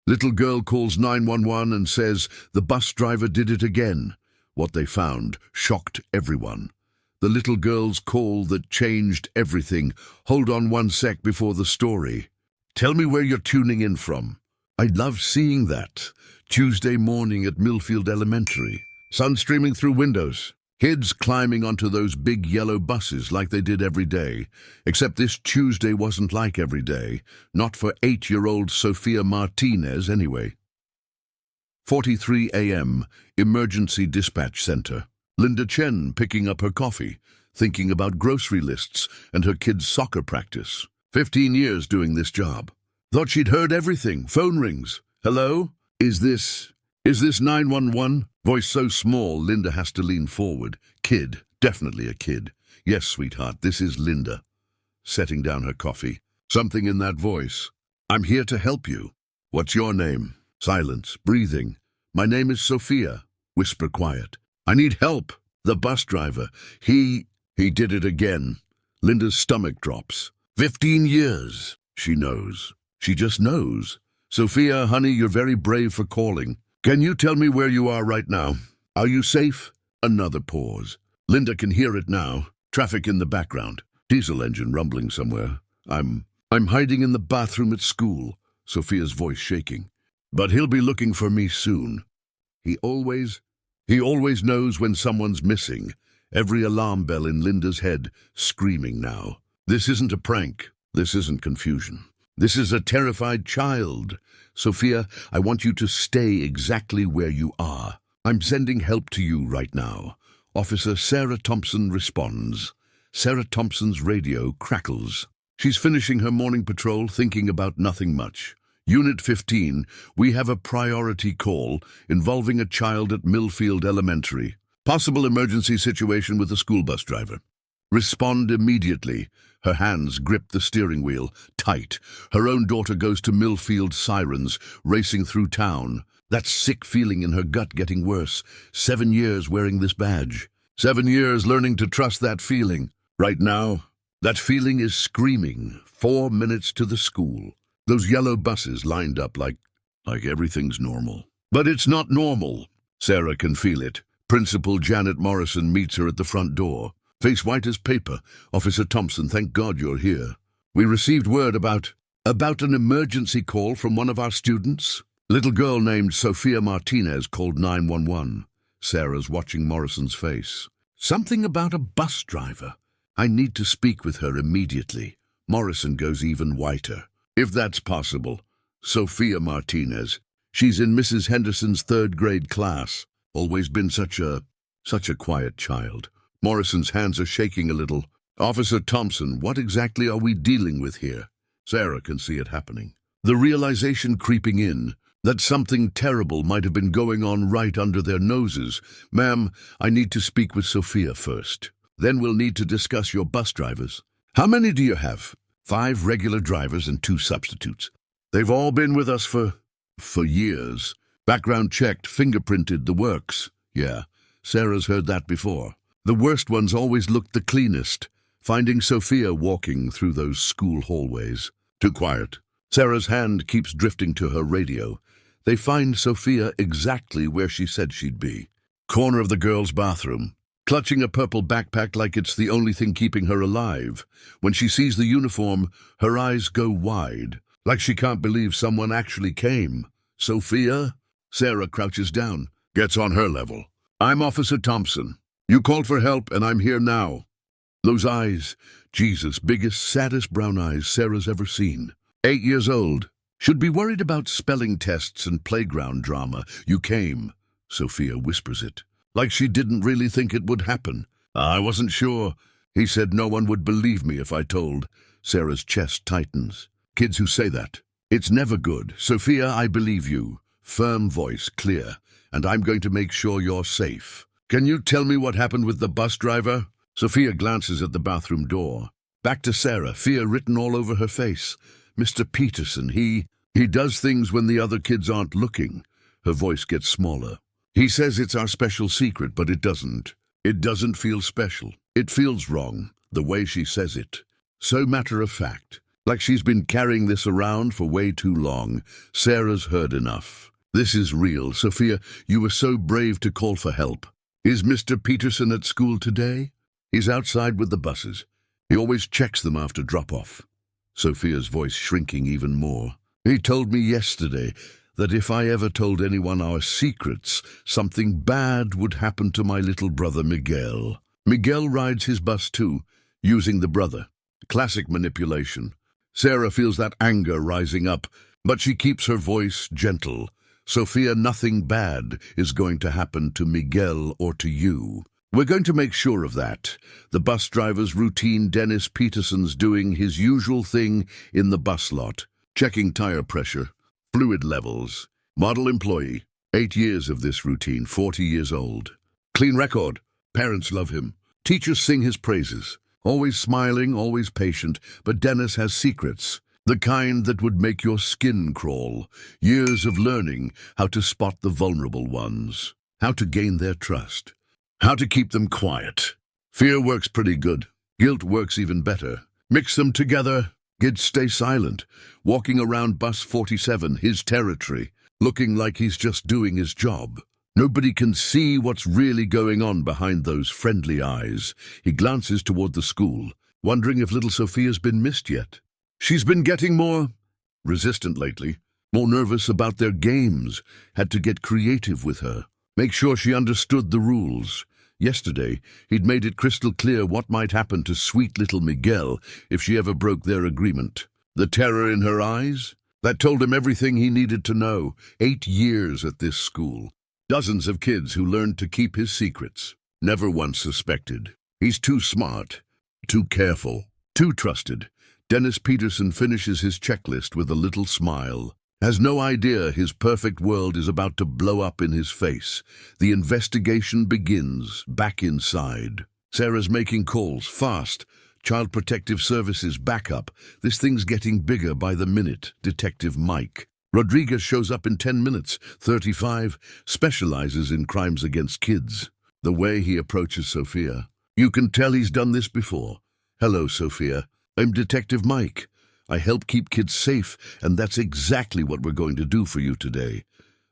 Little girl calls 911 and says the bus driver did it again. What they found shocked everyone. The little girl's call that changed everything. Hold on one sec before the story. Tell me where you're tuning in from. I love seeing that. Tuesday morning at Millfield Elementary. Sun streaming through windows. Kids climbing onto those big yellow buses like they did every day. Except this Tuesday wasn't like every day. Not for 8-year-old Sophia Martinez anyway. 4:43 a.m. Emergency Dispatch Center. Linda Chen picking up her coffee, thinking about grocery lists and her kids' soccer practice. 15 years doing this job. Thought she'd heard everything. Phone rings. Hello? Is this 911? Voice so small, Linda has to lean forward. Kid. Definitely a kid. Yes, sweetheart, this is Linda. Setting down her coffee. Something in that voice. I'm here to help you. What's your name? Silence. Breathing. My name is Sophia. Whisper quiet. I need help. The bus driver. He did it again. Linda's stomach drops. 15 years. She knows. She just knows. Sophia, honey, you're very brave for calling. Can you tell me where you are right now? Are you safe? Another pause. Linda can hear it now. Traffic in the background. Diesel engine rumbling somewhere. I'm hiding in the bathroom at school. Sophia's voice shaking. But he'll be looking for me soon. He always knows when someone's missing. Every alarm bell in Linda's head screaming now. This isn't a prank. This isn't confusion. This is a terrified child. Sophia, I want you to stay exactly where you are. I'm sending help to you right now. Officer Sarah Thompson responds. Sarah Thompson's radio crackles. She's finishing her morning patrol, thinking about nothing much. Unit 15, we have a priority call involving a child at Millfield Elementary. Possible emergency situation with a school bus driver. Respond immediately. Her hands grip the steering wheel, tight. Her own daughter goes to Millfield sirens, racing through town. That sick feeling in her gut getting worse. 7 years wearing this badge. 7 years learning to trust that feeling. Right now, that feeling is screaming. 4 minutes to the school. Those yellow buses lined up like everything's normal. But it's not normal. Sarah can feel it. Principal Janet Morrison meets her at the front door. Face white as paper. Officer Thompson, thank God you're here. We received word about an emergency call from one of our students. Little girl named Sophia Martinez called 911. Sarah's watching Morrison's face. Something about a bus driver. I need to speak with her immediately. Morrison goes even whiter. If that's possible. Sophia Martinez. She's in Mrs. Henderson's 3rd grade class. Always been such a quiet child. Morrison's hands are shaking a little. Officer Thompson, what exactly are we dealing with here? Sarah can see it happening. The realization creeping in that something terrible might have been going on right under their noses. Ma'am, I need to speak with Sophia first. Then we'll need to discuss your bus drivers. How many do you have? 5 regular drivers and 2 substitutes. They've all been with us for years. Background checked, fingerprinted, the works. Yeah, Sarah's heard that before. The worst ones always looked the cleanest. Finding Sophia walking through those school hallways. Too quiet. Sarah's hand keeps drifting to her radio. They find Sophia exactly where she said she'd be. Corner of the girls' bathroom. Clutching a purple backpack like it's the only thing keeping her alive. When she sees the uniform, her eyes go wide. Like she can't believe someone actually came. Sophia? Sarah crouches down. Gets on her level. I'm Officer Thompson. You called for help, and I'm here now. Those eyes. Jesus, biggest, saddest brown eyes Sarah's ever seen. 8 years old. Should be worried about spelling tests and playground drama. You came. Sophia whispers it. Like she didn't really think it would happen. I wasn't sure. He said no one would believe me if I told. Sarah's chest tightens. Kids who say that. It's never good. Sophia, I believe you. Firm voice, clear. And I'm going to make sure you're safe. Can you tell me what happened with the bus driver? Sophia glances at the bathroom door. Back to Sarah, fear written all over her face. Mr. Peterson, he does things when the other kids aren't looking. Her voice gets smaller. He says it's our special secret, but it doesn't. It doesn't feel special. It feels wrong, the way she says it. So matter of fact, Like she's been carrying this around for way too long. Sarah's heard enough. This is real. Sophia, you were so brave to call for help. Is Mr. Peterson at school today? He's outside with the buses. He always checks them after drop-off. Sophia's voice shrinking even more. He told me yesterday that if I ever told anyone our secrets, something bad would happen to my little brother Miguel. Miguel rides his bus too, using the brother. Classic manipulation. Sarah feels that anger rising up, but she keeps her voice gentle. Sophia, nothing bad is going to happen to Miguel or to you. We're going to make sure of that. The bus driver's routine, Dennis Peterson's doing his usual thing in the bus lot, checking tire pressure, fluid levels. Model employee, 8 years of this routine, 40 years old. Clean record. Parents love him. Teachers sing his praises. Always smiling, always patient, but Dennis has secrets. The kind that would make your skin crawl. Years of learning how to spot the vulnerable ones. How to gain their trust. How to keep them quiet. Fear works pretty good. Guilt works even better. Mix them together. Kids stay silent. Walking around bus 47, his territory. Looking like he's just doing his job. Nobody can see what's really going on behind those friendly eyes. He glances toward the school, wondering if little Sophia's been missed yet. She's been getting more resistant lately, more nervous about their games. Had to get creative with her. Make sure she understood the rules. Yesterday, he'd made it crystal clear what might happen to sweet little Miguel if she ever broke their agreement. The terror in her eyes? That told him everything he needed to know. 8 years at this school. Dozens of kids who learned to keep his secrets. Never once suspected. He's too smart, too careful, too trusted. Dennis Peterson finishes his checklist with a little smile. Has no idea his perfect world is about to blow up in his face. The investigation begins, back inside. Sarah's making calls, fast. Child Protective Services backup. This thing's getting bigger by the minute. Detective Mike. Rodriguez shows up in 10 minutes. 35, specializes in crimes against kids. The way he approaches Sophia. You can tell he's done this before. Hello, Sophia. I'm Detective Mike. I help keep kids safe, and that's exactly what we're going to do for you today.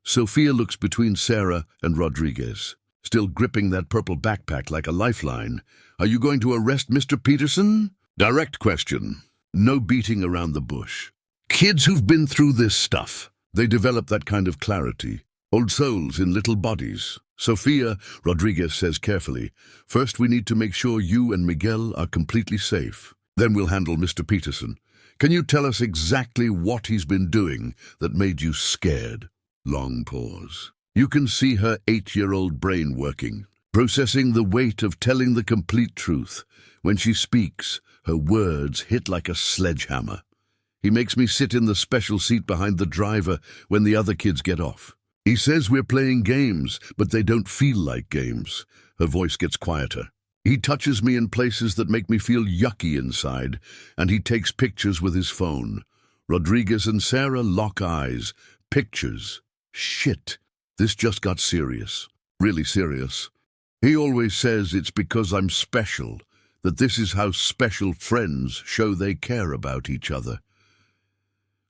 Sophia looks between Sarah and Rodriguez, still gripping that purple backpack like a lifeline. Are you going to arrest Mr. Peterson? Direct question. No beating around the bush. Kids who've been through this stuff, they develop that kind of clarity. Old souls in little bodies. Sophia, Rodriguez says carefully, first we need to make sure you and Miguel are completely safe. Then we'll handle Mr. Peterson. Can you tell us exactly what he's been doing that made you scared? Long pause. You can see her 8-year-old brain working, processing the weight of telling the complete truth. When she speaks, her words hit like a sledgehammer. He makes me sit in the special seat behind the driver when the other kids get off. He says we're playing games, but they don't feel like games. Her voice gets quieter. He touches me in places that make me feel yucky inside, and he takes pictures with his phone. Rodriguez and Sarah lock eyes. Pictures. Shit. This just got serious. Really serious. He always says it's because I'm special, that this is how special friends show they care about each other.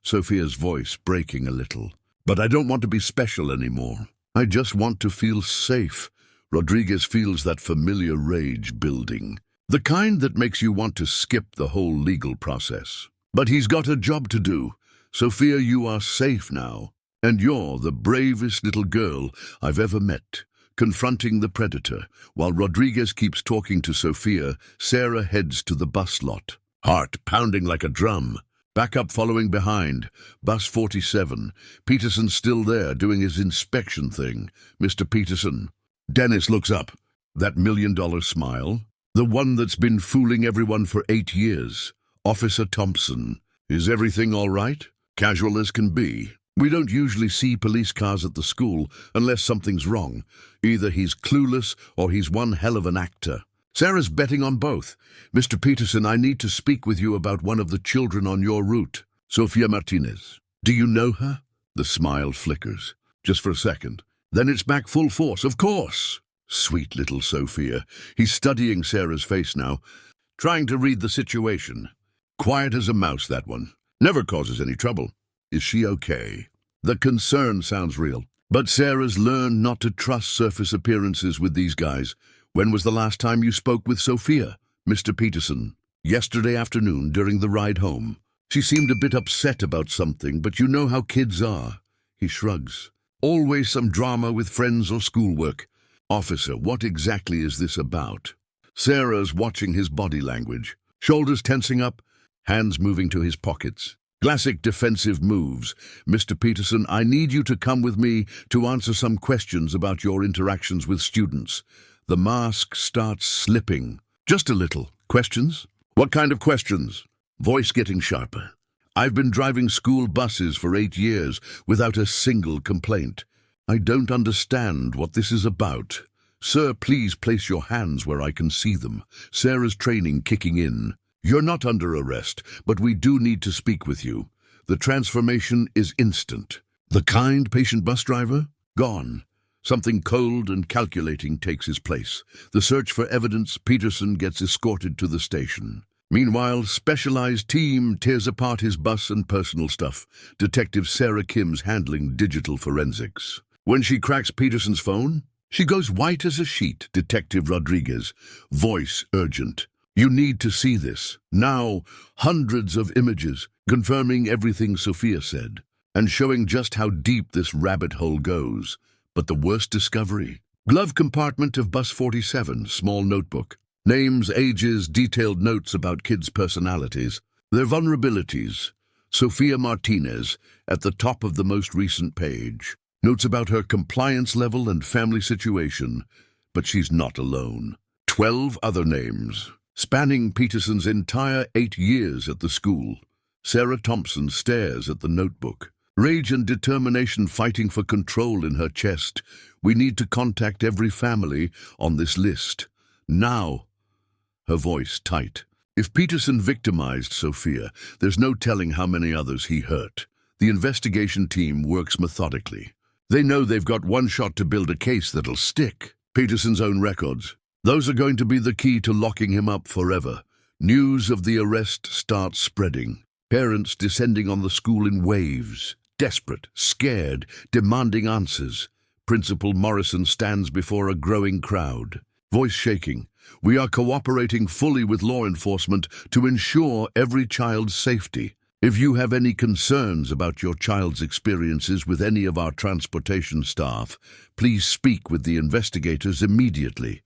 Sophia's voice breaking a little. But I don't want to be special anymore. I just want to feel safe. Rodriguez feels that familiar rage building. The kind that makes you want to skip the whole legal process. But he's got a job to do. Sophia, you are safe now. And you're the bravest little girl I've ever met. Confronting the predator. While Rodriguez keeps talking to Sophia, Sarah heads to the bus lot. Heart pounding like a drum. Backup following behind. Bus 47. Peterson's still there, doing his inspection thing. Mr. Peterson. Dennis looks up. That $1 million smile. The one that's been fooling everyone for 8 years. Officer Thompson. Is everything all right? Casual as can be. We don't usually see police cars at the school unless something's wrong. Either he's clueless or he's one hell of an actor. Sarah's betting on both. Mr. Peterson, I need to speak with you about one of the children on your route. Sofia Martinez. Do you know her? The smile flickers. Just for a second. Then it's back full force. Of course. Sweet little Sophia. He's studying Sarah's face now, trying to read the situation. Quiet as a mouse, that one. Never causes any trouble. Is she okay? The concern sounds real. But Sarah's learned not to trust surface appearances with these guys. When was the last time you spoke with Sophia, Mr. Peterson? Yesterday afternoon during the ride home. She seemed a bit upset about something, but you know how kids are. He shrugs. Always some drama with friends or schoolwork. Officer, what exactly is this about? Sarah's watching his body language. Shoulders tensing up, hands moving to his pockets. Classic defensive moves. Mr. Peterson, I need you to come with me to answer some questions about your interactions with students. The mask starts slipping. Just a little. Questions? What kind of questions? Voice getting sharper. I've been driving school buses for 8 years without a single complaint. I don't understand what this is about. Sir, please place your hands where I can see them. Sarah's training kicking in. You're not under arrest, but we do need to speak with you. The transformation is instant. The kind patient bus driver? Gone. Something cold and calculating takes his place. The search for evidence, Peterson gets escorted to the station. Meanwhile, specialized team tears apart his bus and personal stuff. Detective Sarah Kim's handling digital forensics. When she cracks Peterson's phone, she goes white as a sheet. Detective Rodriguez. Voice urgent. You need to see this. Now, hundreds of images, confirming everything Sophia said, and showing just how deep this rabbit hole goes. But the worst discovery? Glove compartment of bus 47, small notebook. Names, ages, detailed notes about kids' personalities. Their vulnerabilities. Sophia Martinez, at the top of the most recent page. Notes about her compliance level and family situation. But she's not alone. 12 other names, spanning Peterson's entire 8 years at the school. Sarah Thompson stares at the notebook. Rage and determination fighting for control in her chest. We need to contact every family on this list. Now. Her voice tight. If Peterson victimized Sophia, there's no telling how many others he hurt. The investigation team works methodically. They know they've got one shot to build a case that'll stick. Peterson's own records. Those are going to be the key to locking him up forever. News of the arrest starts spreading. Parents descending on the school in waves. Desperate, scared, demanding answers. Principal Morrison stands before a growing crowd. Voice shaking. We are cooperating fully with law enforcement to ensure every child's safety. If you have any concerns about your child's experiences with any of our transportation staff, please speak with the investigators immediately.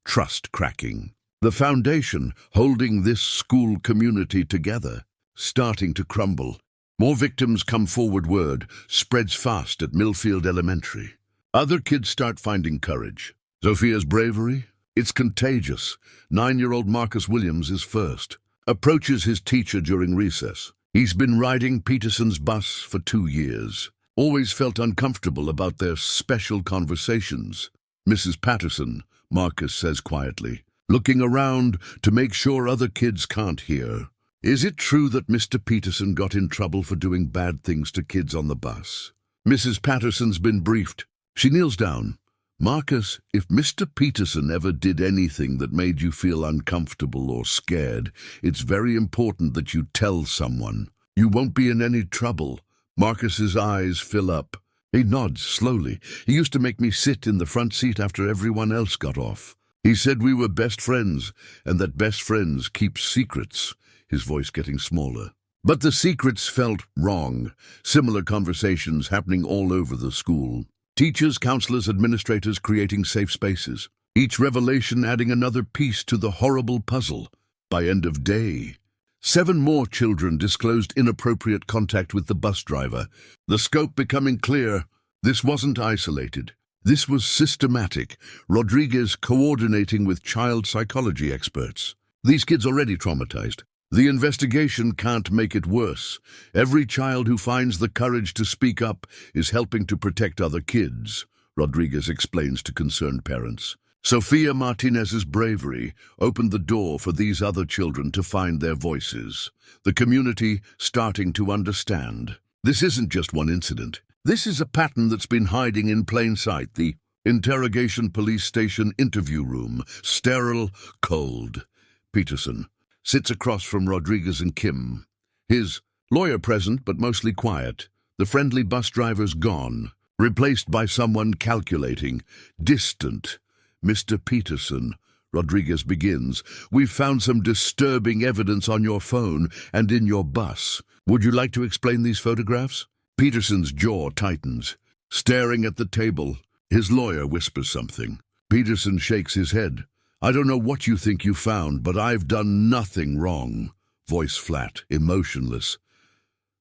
Trust cracking. The foundation holding this school community together, starting to crumble. More victims come forward. Word spreads fast at Millfield Elementary. Other kids start finding courage. Sophia's bravery? It's contagious. 9-year-old Marcus Williams is first. Approaches his teacher during recess. He's been riding Peterson's bus for 2 years. Always felt uncomfortable about their special conversations. Mrs. Patterson, Marcus says quietly, looking around to make sure other kids can't hear. Is it true that Mr. Peterson got in trouble for doing bad things to kids on the bus? Mrs. Patterson's been briefed. She kneels down. Marcus, if Mr. Peterson ever did anything that made you feel uncomfortable or scared, it's very important that you tell someone. You won't be in any trouble. Marcus's eyes fill up. He nods slowly. He used to make me sit in the front seat after everyone else got off. He said we were best friends, and that best friends keep secrets. His voice getting smaller. But the secrets felt wrong. Similar conversations happening all over the school. Teachers, counselors, administrators creating safe spaces. Each revelation adding another piece to the horrible puzzle. By end of day, 7 more children disclosed inappropriate contact with the bus driver. The scope becoming clear. This wasn't isolated. This was systematic. Rodriguez coordinating with child psychology experts. These kids already traumatized. The investigation can't make it worse. Every child who finds the courage to speak up is helping to protect other kids, Rodriguez explains to concerned parents. Sophia Martinez's bravery opened the door for these other children to find their voices. The community starting to understand. This isn't just one incident. This is a pattern that's been hiding in plain sight. The interrogation police station interview room, sterile, cold. Peterson. sits across from Rodriguez and Kim. His lawyer present, but mostly quiet. The friendly bus driver's gone, replaced by someone calculating, distant. Mr. Peterson, Rodriguez begins, we've found some disturbing evidence on your phone and in your bus. Would you like to explain these photographs? Peterson's jaw tightens. Staring at the table, his lawyer whispers something. Peterson shakes his head. I don't know what you think you found, but I've done nothing wrong. Voice flat, emotionless.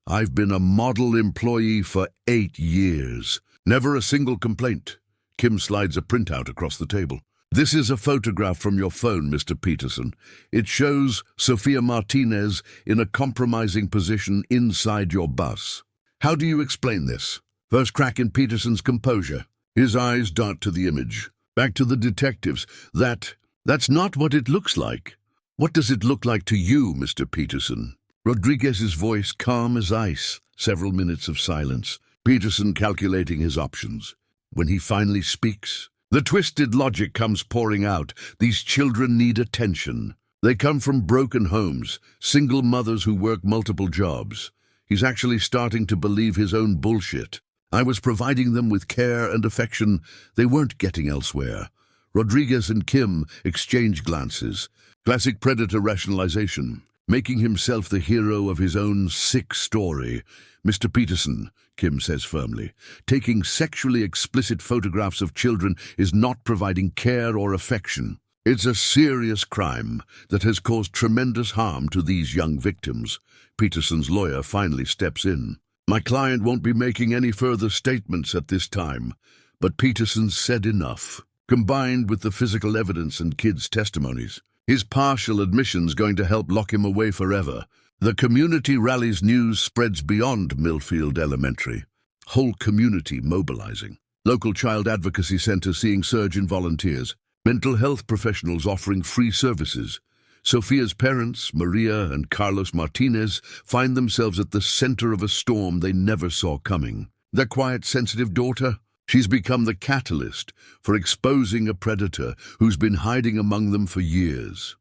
I've been a model employee for 8 years. Never a single complaint. Kim slides a printout across the table. This is a photograph from your phone, Mr. Peterson. It shows Sofia Martinez in a compromising position inside your bus. How do you explain this? First crack in Peterson's composure. His eyes dart to the image. Back to the detectives. That's not what it looks like. What does it look like to you, Mr. Peterson? Rodriguez's voice calm as ice. Several minutes of silence. Peterson calculating his options. When he finally speaks, the twisted logic comes pouring out. These children need attention. They come from broken homes, single mothers who work multiple jobs. He's actually starting to believe his own bullshit. I was providing them with care and affection they weren't getting elsewhere. Rodriguez and Kim exchange glances. Classic predator rationalization, making himself the hero of his own sick story. Mr. Peterson, Kim says firmly, taking sexually explicit photographs of children is not providing care or affection. It's a serious crime that has caused tremendous harm to these young victims. Peterson's lawyer finally steps in. My client won't be making any further statements at this time, but Peterson's said enough. Combined with the physical evidence and kids' testimonies, his partial admission's going to help lock him away forever. The community rally's news spreads beyond Millfield Elementary. Whole community mobilizing. Local child advocacy centers seeing surge in volunteers. Mental health professionals offering free services. Sofia's parents, Maria and Carlos Martinez, find themselves at the center of a storm they never saw coming. Their quiet, sensitive daughter, she's become the catalyst for exposing a predator who's been hiding among them for years.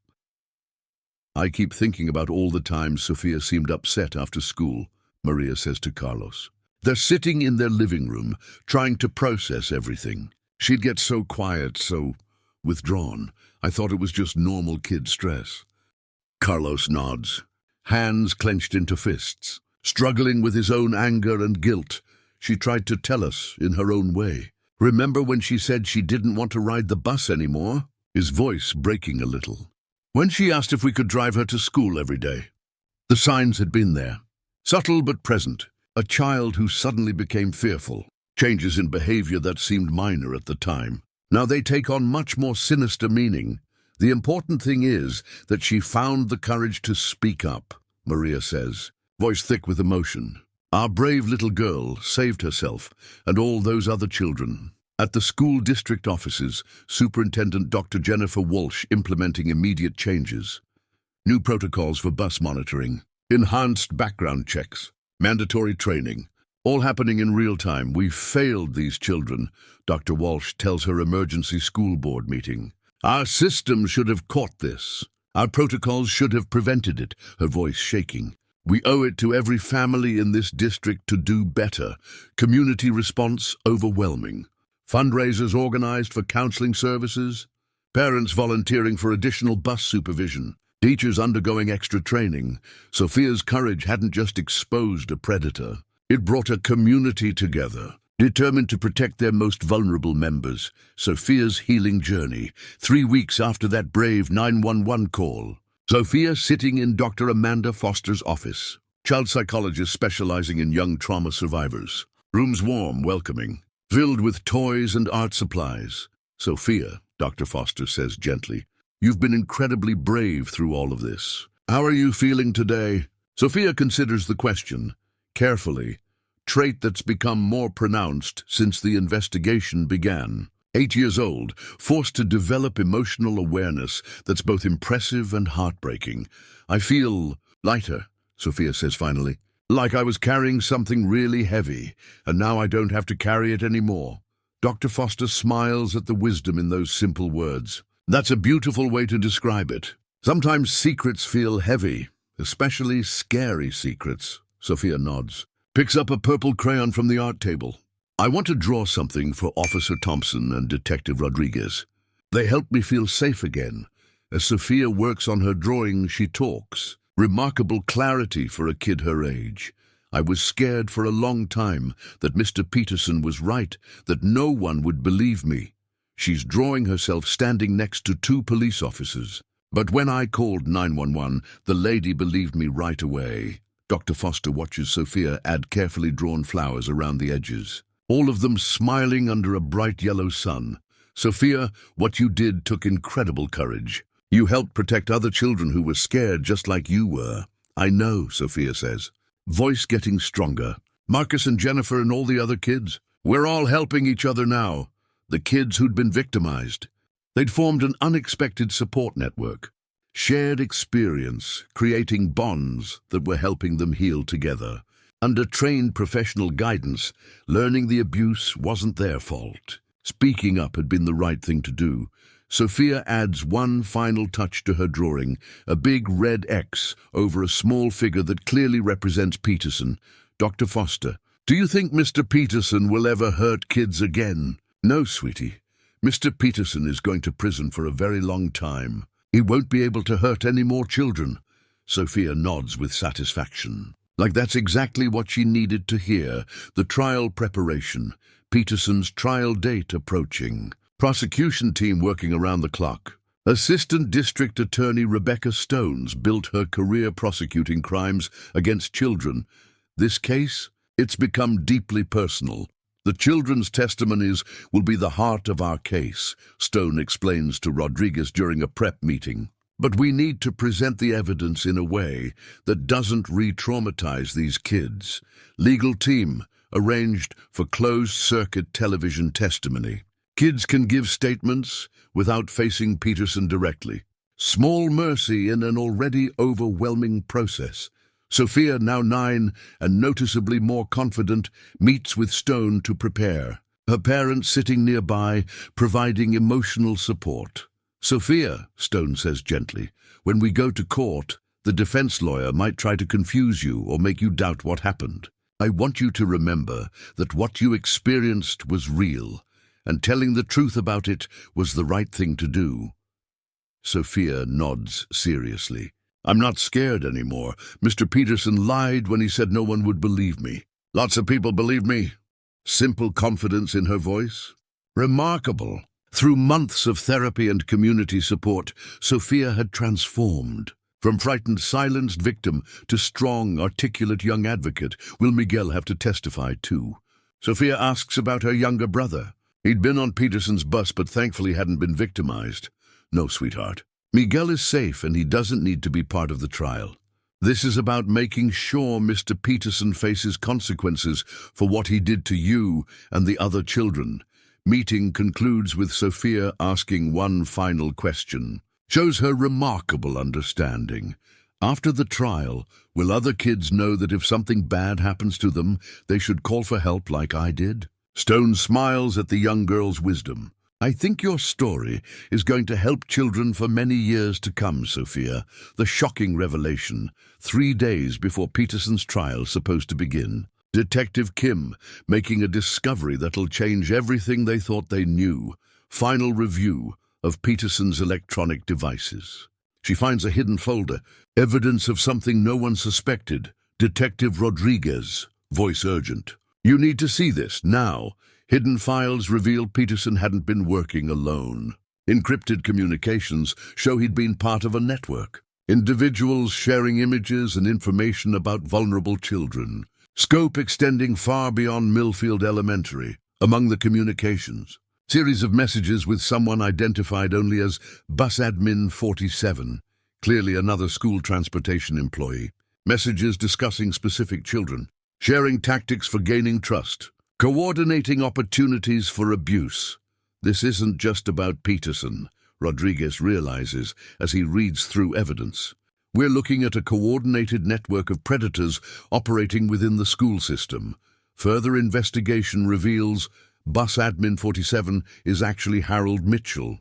I keep thinking about all the times Sofia seemed upset after school, Maria says to Carlos. They're sitting in their living room, trying to process everything. She'd get so quiet, so withdrawn. I thought it was just normal kid stress. Carlos nods, hands clenched into fists. Struggling with his own anger and guilt, she tried to tell us in her own way. Remember when she said she didn't want to ride the bus anymore? His voice breaking a little. When she asked if we could drive her to school every day. The signs had been there, subtle but present. A child who suddenly became fearful. Changes in behavior that seemed minor at the time. Now they take on much more sinister meaning. The important thing is that she found the courage to speak up, Maria says, voice thick with emotion. Our brave little girl saved herself and all those other children. At the school district offices, Superintendent Dr. Jennifer Walsh implementing immediate changes. New protocols for bus monitoring, enhanced background checks, mandatory training, all happening in real time. We've failed these children, Dr. Walsh tells her emergency school board meeting. Our system should have caught this. Our protocols should have prevented it, her voice shaking. We owe it to every family in this district to do better. Community response overwhelming. Fundraisers organized for counseling services. Parents volunteering for additional bus supervision. Teachers undergoing extra training. Sofia's courage hadn't just exposed a predator. It brought a community together, determined to protect their most vulnerable members. Sofia's healing journey, 3 weeks after that brave 911 call. Sofia sitting in Dr. Amanda Foster's office, child psychologist specializing in young trauma survivors. Rooms warm, welcoming, filled with toys and art supplies. Sofia, Dr. Foster says gently, you've been incredibly brave through all of this. How are you feeling today? Sofia considers the question, carefully, trait that's become more pronounced since the investigation began. 8 years old, forced to develop emotional awareness that's both impressive and heartbreaking. I feel lighter, Sofia says finally, like I was carrying something really heavy, and now I don't have to carry it anymore. Dr. Foster smiles at the wisdom in those simple words. That's a beautiful way to describe it. Sometimes secrets feel heavy, especially scary secrets. Sophia nods, picks up a purple crayon from the art table. I want to draw something for Officer Thompson and Detective Rodriguez. They help me feel safe again. As Sophia works on her drawing, she talks. Remarkable clarity for a kid her age. I was scared for a long time that Mr. Peterson was right, that no one would believe me. She's drawing herself standing next to 2 police officers. But when I called 911, the lady believed me right away. Dr. Foster watches Sophia add carefully drawn flowers around the edges, all of them smiling under a bright yellow sun. Sophia, what you did took incredible courage. You helped protect other children who were scared just like you were. I know, Sophia says, voice getting stronger. Marcus and Jennifer and all the other kids, we're all helping each other now. The kids who'd been victimized. They'd formed an unexpected support network. Shared experience, creating bonds that were helping them heal together. Under trained professional guidance, learning the abuse wasn't their fault. Speaking up had been the right thing to do. Sophia adds one final touch to her drawing, a big red X over a small figure that clearly represents Peterson. Dr. Foster, do you think Mr. Peterson will ever hurt kids again? No, sweetie. Mr. Peterson is going to prison for a very long time. He won't be able to hurt any more children. Sophia nods with satisfaction. Like that's exactly what she needed to hear. The trial preparation. Peterson's trial date approaching. Prosecution team working around the clock. Assistant District Attorney Rebecca Stones built her career prosecuting crimes against children. This case, it's become deeply personal. The children's testimonies will be the heart of our case, Stone explains to Rodriguez during a prep meeting. But we need to present the evidence in a way that doesn't re-traumatize these kids. Legal team arranged for closed-circuit television testimony. Kids can give statements without facing Peterson directly. Small mercy in an already overwhelming process. Sophia, now 9 and noticeably more confident, meets with Stone to prepare. Her parents sitting nearby, providing emotional support. Sophia, Stone says gently, when we go to court, the defense lawyer might try to confuse you or make you doubt what happened. I want you to remember that what you experienced was real, and telling the truth about it was the right thing to do. Sophia nods seriously. I'm not scared anymore. Mr. Peterson lied when he said no one would believe me. Lots of people believe me. Simple confidence in her voice. Remarkable. Through months of therapy and community support, Sophia had transformed. From frightened, silenced victim to strong, articulate young advocate. Will Miguel have to testify too? Sophia asks about her younger brother. He'd been on Peterson's bus but thankfully hadn't been victimized. No, sweetheart. Miguel is safe and he doesn't need to be part of the trial. This is about making sure Mr. Peterson faces consequences for what he did to you and the other children. Meeting concludes with Sophia asking one final question. Shows her remarkable understanding. After the trial, will other kids know that if something bad happens to them, they should call for help like I did? Stone smiles at the young girl's wisdom. I think your story is going to help children for many years to come, Sophia. The shocking revelation, 3 days before Peterson's trial supposed to begin. Detective Kim making a discovery that'll change everything they thought they knew. Final review of Peterson's electronic devices. She finds a hidden folder, evidence of something no one suspected. Detective Rodriguez, voice urgent. You need to see this, now. Hidden files reveal Peterson hadn't been working alone. Encrypted communications show he'd been part of a network. Individuals sharing images and information about vulnerable children. Scope extending far beyond Millfield Elementary. Among the communications, series of messages with someone identified only as Bus Admin 47, clearly another school transportation employee. Messages discussing specific children. Sharing tactics for gaining trust. Coordinating opportunities for abuse. This isn't just about Peterson, Rodriguez realizes as he reads through evidence. We're looking at a coordinated network of predators operating within the school system. Further investigation reveals Bus Admin 47 is actually Harold Mitchell,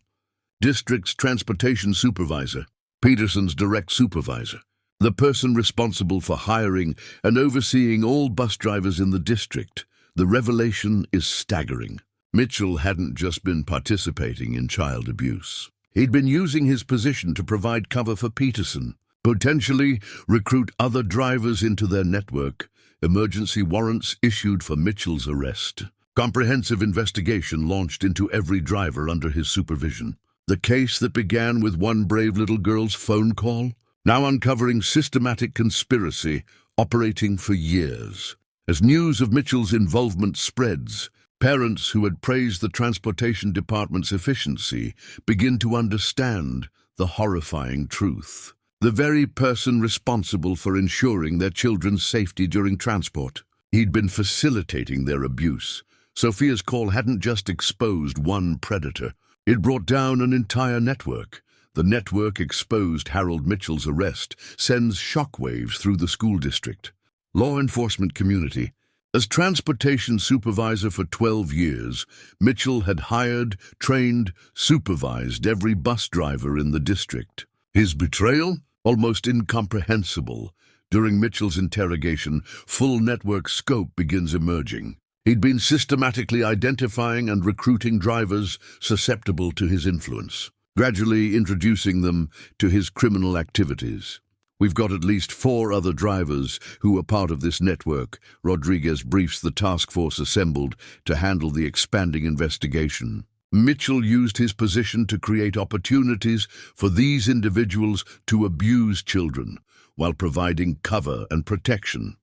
District's transportation supervisor. Peterson's direct supervisor, the person responsible for hiring and overseeing all bus drivers in the district. The revelation is staggering. Mitchell hadn't just been participating in child abuse. He'd been using his position to provide cover for Peterson, potentially recruit other drivers into their network. Emergency warrants issued for Mitchell's arrest. Comprehensive investigation launched into every driver under his supervision. The case that began with one brave little girl's phone call, now uncovering systematic conspiracy operating for years. As news of Mitchell's involvement spreads, parents who had praised the transportation department's efficiency begin to understand the horrifying truth. The very person responsible for ensuring their children's safety during transport. He'd been facilitating their abuse. Sophia's call hadn't just exposed one predator. It brought down an entire network. The network exposed Harold Mitchell's arrest sends shockwaves through the school district. Law enforcement community. As transportation supervisor for 12 years, Mitchell had hired, trained, supervised every bus driver in the district. His betrayal? Almost incomprehensible. During Mitchell's interrogation, full network scope begins emerging. He'd been systematically identifying and recruiting drivers susceptible to his influence, gradually introducing them to his criminal activities. We've got at least 4 other drivers who were part of this network. Rodriguez briefs the task force assembled to handle the expanding investigation. Mitchell used his position to create opportunities for these individuals to abuse children while providing cover and protection.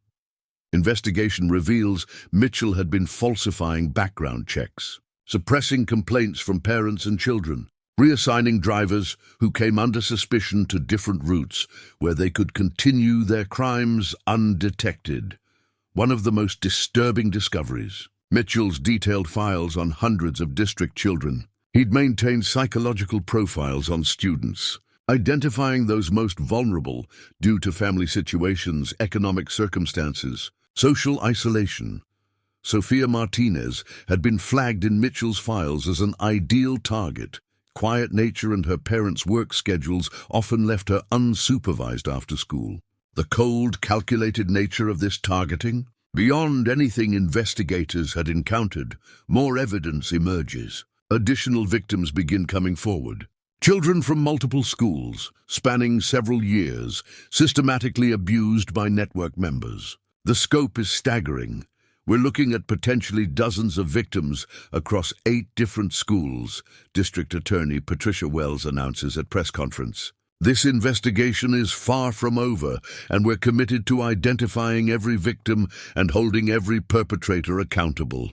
Investigation reveals Mitchell had been falsifying background checks, suppressing complaints from parents and children, reassigning drivers who came under suspicion to different routes where they could continue their crimes undetected. One of the most disturbing discoveries. Mitchell's detailed files on hundreds of district children. He'd maintained psychological profiles on students, identifying those most vulnerable due to family situations, economic circumstances, social isolation. Sophia Martinez had been flagged in Mitchell's files as an ideal target. Quiet nature and her parents' work schedules often left her unsupervised after school. The cold, calculated nature of this targeting? Beyond anything investigators had encountered, more evidence emerges. Additional victims begin coming forward. Children from multiple schools, spanning several years, systematically abused by network members. The scope is staggering. We're looking at potentially dozens of victims across 8 different schools, District Attorney Patricia Wells announces at press conference. This investigation is far from over, and we're committed to identifying every victim and holding every perpetrator accountable.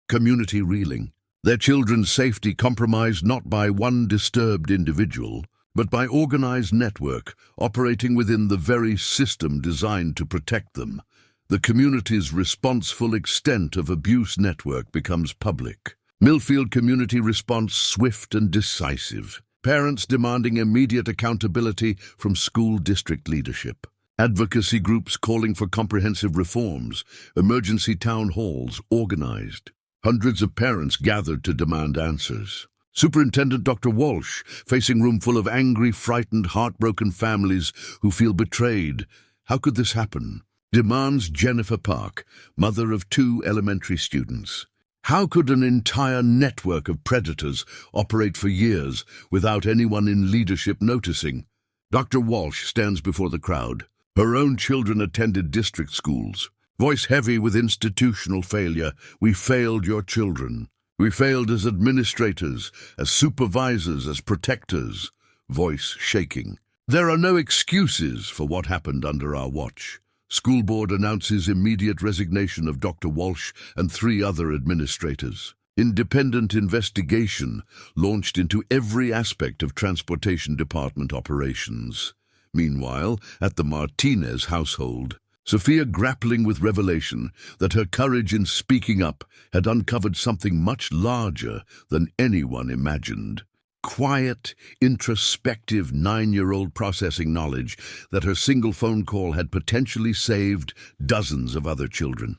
Community reeling. Their children's safety compromised not by one disturbed individual, but by organized network operating within the very system designed to protect them. The community's responsible extent of abuse network becomes public. Millfield community response swift and decisive. Parents demanding immediate accountability from school district leadership. Advocacy groups calling for comprehensive reforms. Emergency town halls organized. Hundreds of parents gathered to demand answers. Superintendent Dr. Walsh facing room full of angry, frightened, heartbroken families who feel betrayed. How could this happen? Demands Jennifer Park, mother of 2 elementary students. How could an entire network of predators operate for years without anyone in leadership noticing? Dr. Walsh stands before the crowd. Her own children attended district schools. Voice heavy with institutional failure. We failed your children. We failed as administrators, as supervisors, as protectors. Voice shaking. There are no excuses for what happened under our watch. School board announces immediate resignation of Dr. Walsh and 3 other administrators. Independent investigation launched into every aspect of transportation department operations. Meanwhile, at the Martinez household, Sophia grappling with revelation that her courage in speaking up had uncovered something much larger than anyone imagined. Quiet, introspective 9-year-old processing knowledge that her single phone call had potentially saved dozens of other children.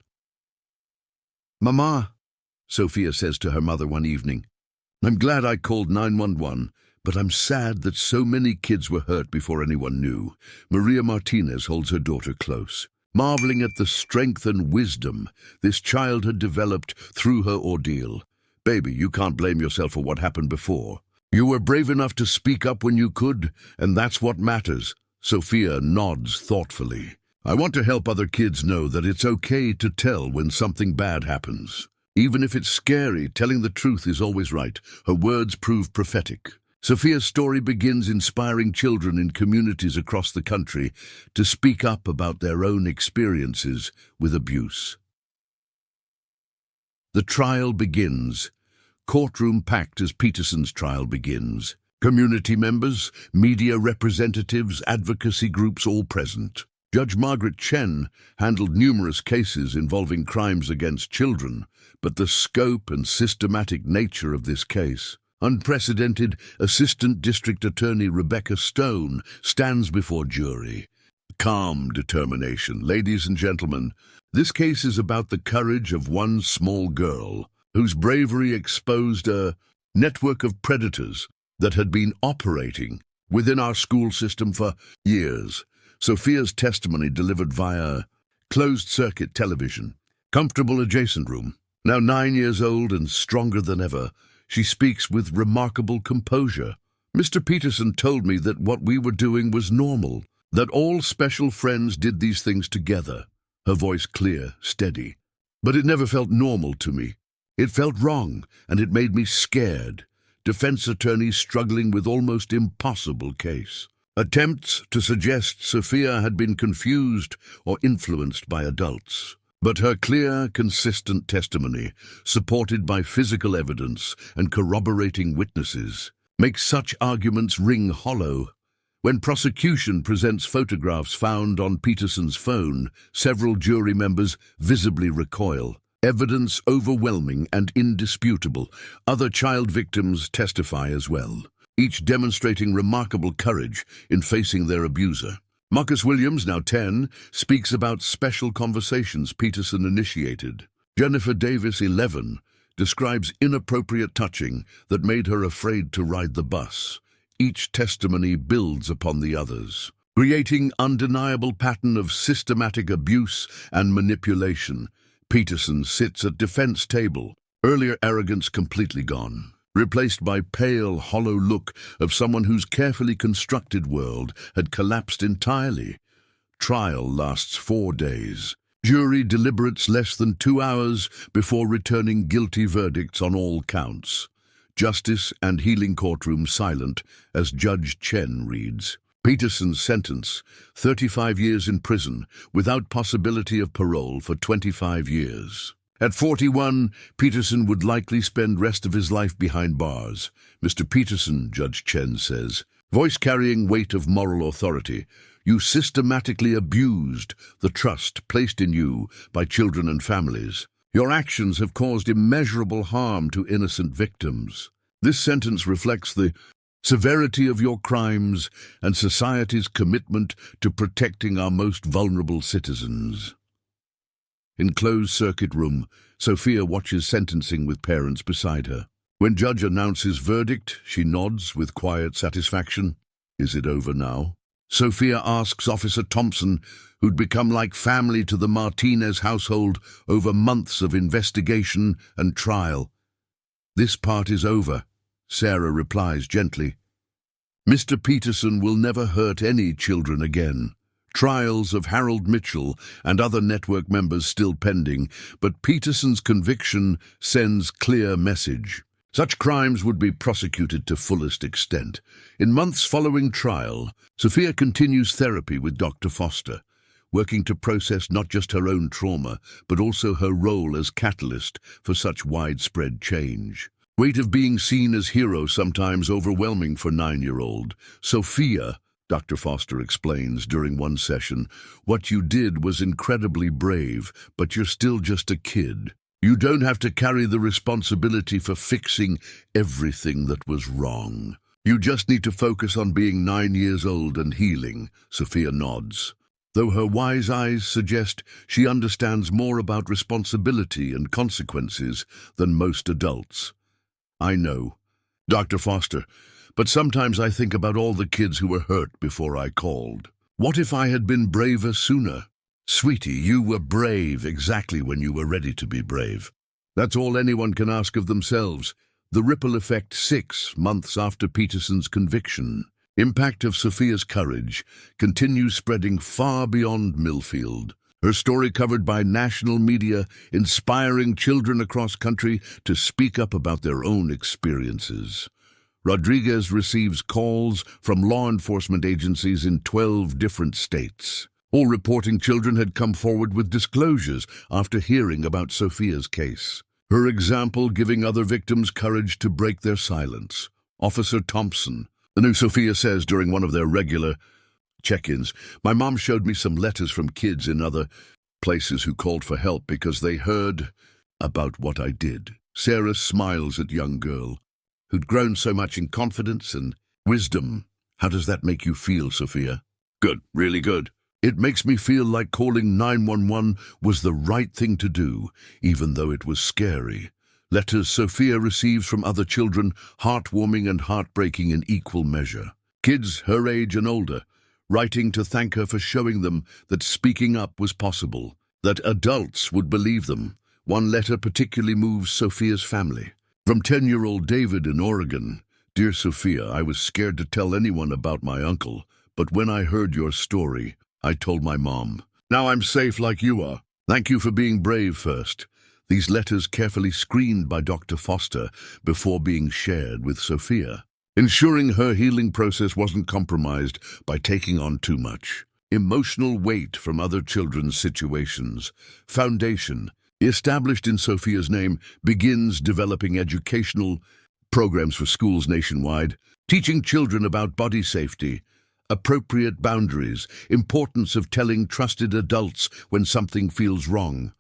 "Mama," Sophia says to her mother one evening, "I'm glad I called 911 But I'm sad that so many kids were hurt before anyone knew. Maria Martinez holds her daughter close, marveling at the strength and wisdom this child had developed through her ordeal. Baby, you can't blame yourself for what happened before. You were brave enough to speak up when you could, and that's what matters. Sophia nods thoughtfully. I want to help other kids know that it's okay to tell when something bad happens. Even if it's scary, telling the truth is always right. Her words prove prophetic. Sophia's story begins inspiring children in communities across the country to speak up about their own experiences with abuse. The trial begins. Courtroom packed as Peterson's trial begins. Community members, media representatives, advocacy groups all present. Judge Margaret Chen handled numerous cases involving crimes against children, but the scope and systematic nature of this case, unprecedented. Assistant District Attorney Rebecca Stone stands before jury. Calm determination. Ladies and gentlemen, this case is about the courage of one small girl whose bravery exposed a network of predators that had been operating within our school system for years. Sophia's testimony delivered via closed-circuit television. Comfortable adjacent room. Now 9 years old and stronger than ever, she speaks with remarkable composure. Mr. Peterson told me that what we were doing was normal, that all special friends did these things together. Her voice clear, steady. But it never felt normal to me. It felt wrong, and it made me scared. Defense attorneys struggling with almost impossible case. Attempts to suggest Sophia had been confused or influenced by adults. But her clear, consistent testimony, supported by physical evidence and corroborating witnesses, makes such arguments ring hollow. When prosecution presents photographs found on Peterson's phone, several jury members visibly recoil. Evidence overwhelming and indisputable. Other child victims testify as well, each demonstrating remarkable courage in facing their abuser. Marcus Williams, now 10, speaks about special conversations Peterson initiated. Jennifer Davis, 11, describes inappropriate touching that made her afraid to ride the bus. Each testimony builds upon the others, creating undeniable pattern of systematic abuse and manipulation. Peterson sits at defense table, earlier arrogance completely gone, replaced by pale, hollow look of someone whose carefully constructed world had collapsed entirely. Trial lasts 4 days. Jury deliberates less than 2 hours before returning guilty verdicts on all counts. Justice and healing courtroom silent as Judge Chen reads. Peterson's sentence, 35 years in prison, without possibility of parole for 25 years. At 41, Peterson would likely spend rest of his life behind bars. Mr. Peterson, Judge Chen says, voice carrying weight of moral authority, you systematically abused the trust placed in you by children and families. Your actions have caused immeasurable harm to innocent victims. This sentence reflects the severity of your crimes and society's commitment to protecting our most vulnerable citizens. In closed-circuit room, Sophia watches sentencing with parents beside her. When judge announces verdict, she nods with quiet satisfaction. Is it over now? Sophia asks Officer Thompson, who'd become like family to the Martinez household over months of investigation and trial. This part is over, Sarah replies gently. Mr. Peterson will never hurt any children again. Trials of Harold Mitchell and other network members still pending, but Peterson's conviction sends clear message. Such crimes would be prosecuted to fullest extent. In months following trial, Sophia continues therapy with Dr. Foster, working to process not just her own trauma, but also her role as catalyst for such widespread change. Weight of being seen as hero sometimes overwhelming for 9-year-old. Sophia, Dr. Foster explains during one session, what you did was incredibly brave, but you're still just a kid. You don't have to carry the responsibility for fixing everything that was wrong. You just need to focus on being 9 years old and healing. Sophia nods, though her wise eyes suggest she understands more about responsibility and consequences than most adults. I know. Dr. Foster, but sometimes I think about all the kids who were hurt before I called. What if I had been braver sooner? Sweetie, you were brave exactly when you were ready to be brave. That's all anyone can ask of themselves. The ripple effect 6 months after Peterson's conviction. Impact of Sophia's courage continues spreading far beyond Millfield. Her story covered by national media, inspiring children across country to speak up about their own experiences. Rodriguez receives calls from law enforcement agencies in 12 different states. All reporting children had come forward with disclosures after hearing about Sophia's case. Her example giving other victims courage to break their silence. Officer Thompson, the new Sophia says during one of their regular check-ins, "My mom showed me some letters from kids in other places who called for help because they heard about what I did." Sarah smiles at young girl, who'd grown so much in confidence and wisdom. "How does that make you feel, Sophia?" "Good, really good. It makes me feel like calling 911 was the right thing to do, even though it was scary." Letters Sophia receives from other children, heartwarming and heartbreaking in equal measure. Kids her age and older, writing to thank her for showing them that speaking up was possible, that adults would believe them. One letter particularly moves Sophia's family. From 10-year-old David in Oregon, "Dear Sophia, I was scared to tell anyone about my uncle, but when I heard your story, I told my mom. Now I'm safe like you are. Thank you for being brave first." These letters carefully screened by Dr. Foster before being shared with Sophia, ensuring her healing process wasn't compromised by taking on too much. Emotional weight from other children's situations. Foundation, established in Sophia's name, begins developing educational programs for schools nationwide, teaching children about body safety, appropriate boundaries, importance of telling trusted adults when something feels wrong.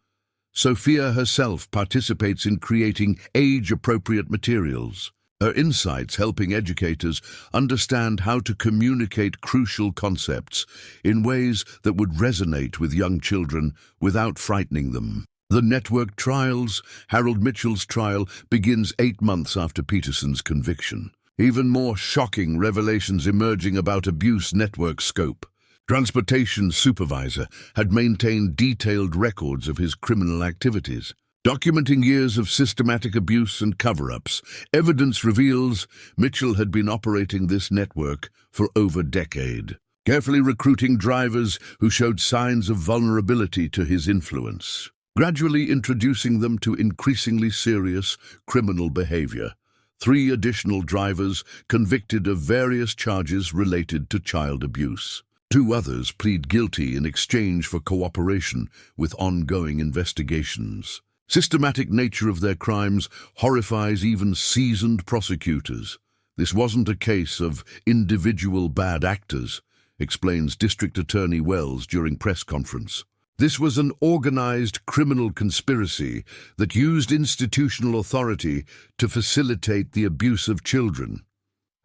Sophia herself participates in creating age-appropriate materials. Her insights helping educators understand how to communicate crucial concepts in ways that would resonate with young children without frightening them. The network trials, Harold Mitchell's trial, begins 8 months after Peterson's conviction. Even more shocking revelations emerging about abuse network scope. Transportation supervisor had maintained detailed records of his criminal activities, documenting years of systematic abuse and cover-ups. Evidence reveals Mitchell had been operating this network for over a decade, carefully recruiting drivers who showed signs of vulnerability to his influence, gradually introducing them to increasingly serious criminal behavior. 3 additional drivers convicted of various charges related to child abuse. 2 others plead guilty in exchange for cooperation with ongoing investigations. Systematic nature of their crimes horrifies even seasoned prosecutors. "This wasn't a case of individual bad actors," explains District Attorney Wells during press conference. "This was an organized criminal conspiracy that used institutional authority to facilitate the abuse of children.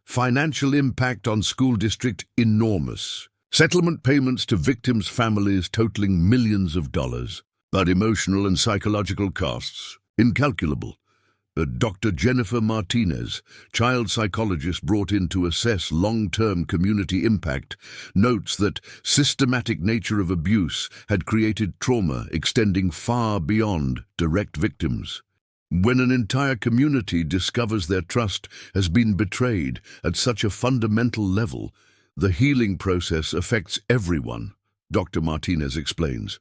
Financial impact on school district enormous. Settlement payments to victims' families totaling millions of dollars, but emotional and psychological costs incalculable." Dr. Jennifer Martinez, child psychologist brought in to assess long-term community impact, notes that systematic nature of abuse had created trauma extending far beyond direct victims. When an entire community discovers their trust has been betrayed at such a fundamental level, the healing process affects everyone, Dr. Martinez explains.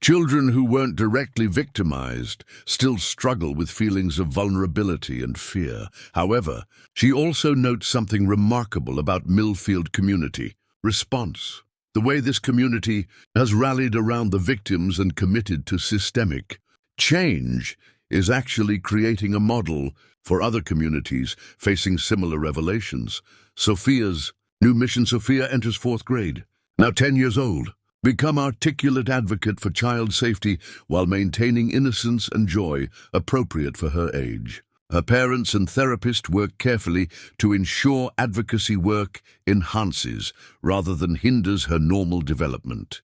Children who weren't directly victimized still struggle with feelings of vulnerability and fear. However, she also notes something remarkable about Millfield community response. The way this community has rallied around the victims and committed to systemic change is actually creating a model for other communities facing similar revelations. Sophia's new mission. Sophia enters 4th grade, now 10 years old. Become articulate advocate for child safety while maintaining innocence and joy appropriate for her age. Her parents and therapist work carefully to ensure advocacy work enhances rather than hinders her normal development.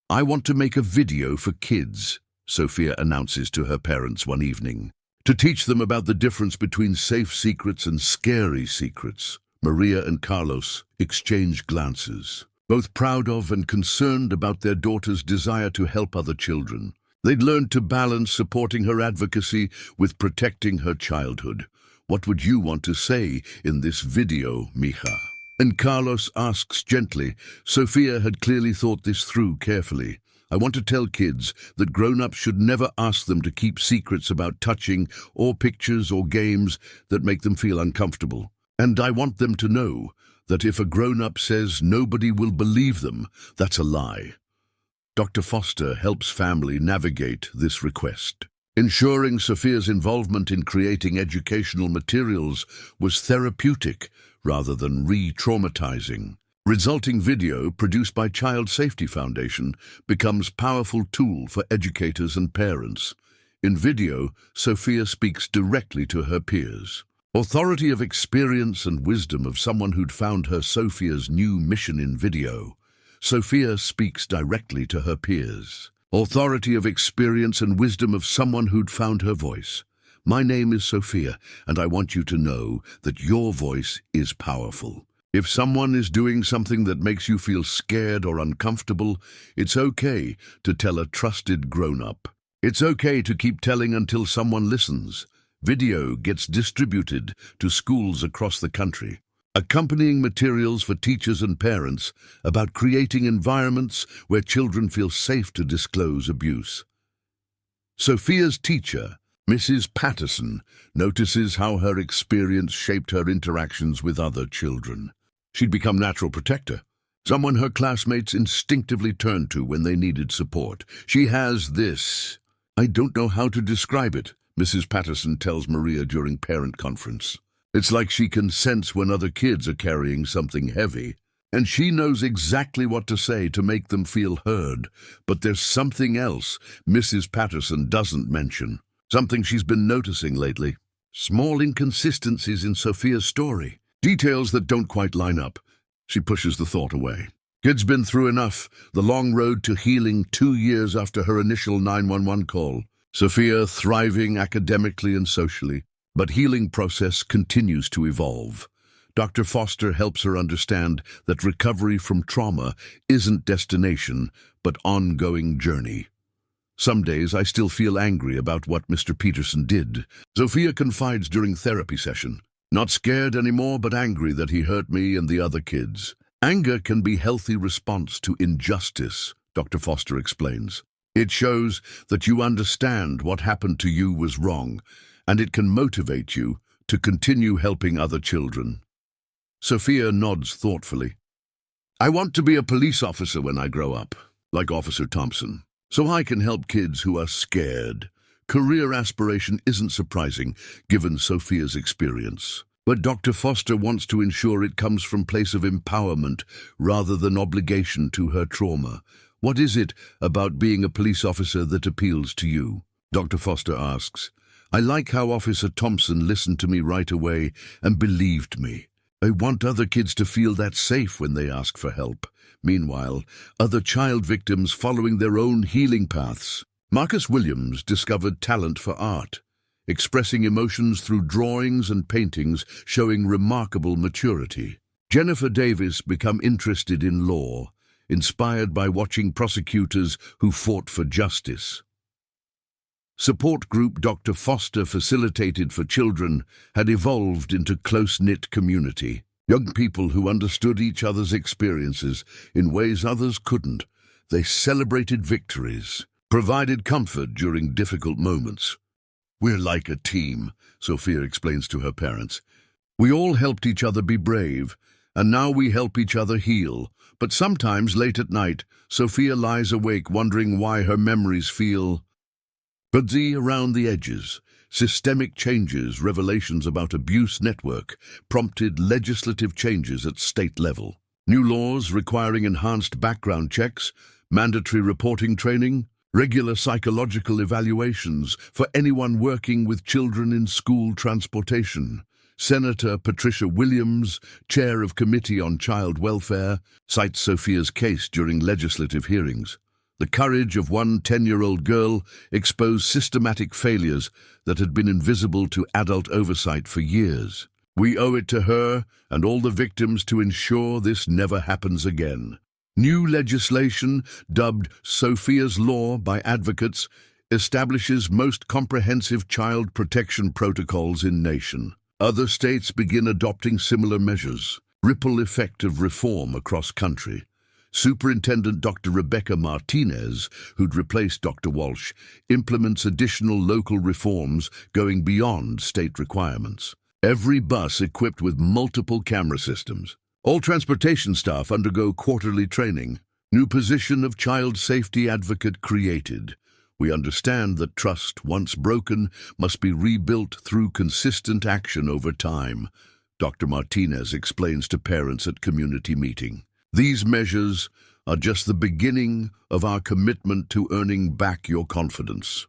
"I want to make a video for kids," Sophia announces to her parents one evening. to teach them about the difference between safe secrets and scary secrets. Maria and Carlos exchanged glances, both proud of and concerned about their daughter's desire to help other children. They'd learned to balance supporting her advocacy with protecting her childhood. What would you want to say in this video, mija? And Carlos asks gently. Sophia had clearly thought this through carefully. I want to tell kids that grown-ups should never ask them to keep secrets about touching or pictures or games that make them feel uncomfortable. And I want them to know that if a grown-up says nobody will believe them, that's a lie. Dr. Foster helps family navigate this request. Ensuring Sophia's involvement in creating educational materials was therapeutic rather than re-traumatizing. Resulting video, produced by Child Safety Foundation, becomes powerful tool for educators and parents. In video, Sophia speaks directly to her peers. Authority of experience and wisdom of someone who'd found her Sophia's new mission in video. Sophia speaks directly to her peers. Authority of experience and wisdom of someone who'd found her voice. My name is Sophia, and I want you to know that your voice is powerful. If someone is doing something that makes you feel scared or uncomfortable, it's okay to tell a trusted grown-up. It's okay to keep telling until someone listens. Video gets distributed to schools across the country. Accompanying materials for teachers and parents about creating environments where children feel safe to disclose abuse. Sophia's teacher, Mrs. Patterson, notices how her experience shaped her interactions with other children. She'd become natural protector, someone her classmates instinctively turned to when they needed support. She has this. I don't know how to describe it, Mrs. Patterson tells Maria during parent conference. It's like she can sense when other kids are carrying something heavy, and she knows exactly what to say to make them feel heard. But there's something else Mrs. Patterson doesn't mention, something she's been noticing lately. Small inconsistencies in Sophia's story, details that don't quite line up. She pushes the thought away. Kid's been through enough, the long road to healing 2 years after her initial 911 call. Sophia thriving academically and socially. But healing process continues to evolve. Dr. Foster helps her understand that recovery from trauma isn't destination, but ongoing journey. Some days I still feel angry about what Mr. Peterson did. Sophia confides during therapy session. Not scared anymore, but angry that he hurt me and the other kids. Anger can be a healthy response to injustice, Dr. Foster explains. It shows that you understand what happened to you was wrong, and it can motivate you to continue helping other children. Sophia nods thoughtfully. I want to be a police officer when I grow up, like Officer Thompson, so I can help kids who are scared. Career aspiration isn't surprising, given Sophia's experience. But Dr. Foster wants to ensure it comes from a place of empowerment rather than obligation to her trauma. What is it about being a police officer that appeals to you? Dr. Foster asks. I like how Officer Thompson listened to me right away and believed me. I want other kids to feel that safe when they ask for help. Meanwhile, other child victims following their own healing paths. Marcus Williams discovered talent for art, expressing emotions through drawings and paintings, showing remarkable maturity. Jennifer Davis became interested in law, inspired by watching prosecutors who fought for justice. Support group Dr. Foster facilitated for children had evolved into close-knit community. Young people who understood each other's experiences in ways others couldn't. They celebrated victories, provided comfort during difficult moments. We're like a team, Sophia explains to her parents. We all helped each other be brave, and now we help each other heal. But sometimes late at night, Sophia lies awake wondering why her memories feel fuzzy around the edges. Systemic changes, revelations about abuse network, prompted legislative changes at state level. New laws requiring enhanced background checks, mandatory reporting training, regular psychological evaluations for anyone working with children in school transportation. Senator Patricia Williams, chair of Committee on Child Welfare, cites Sophia's case during legislative hearings. The courage of one 10-year-old girl exposed systematic failures that had been invisible to adult oversight for years. We owe it to her and all the victims to ensure this never happens again. New legislation, dubbed Sophia's Law by advocates, establishes most comprehensive child protection protocols in nation. Other states begin adopting similar measures. Ripple effect of reform across country. Superintendent Dr. Rebecca Martinez, who'd replaced Dr. Walsh, implements additional local reforms going beyond state requirements. Every bus equipped with multiple camera systems. All transportation staff undergo quarterly training. New position of child safety advocate created. We understand that trust, once broken, must be rebuilt through consistent action over time, Dr. Martinez explains to parents at community meeting. These measures are just the beginning of our commitment to earning back your confidence.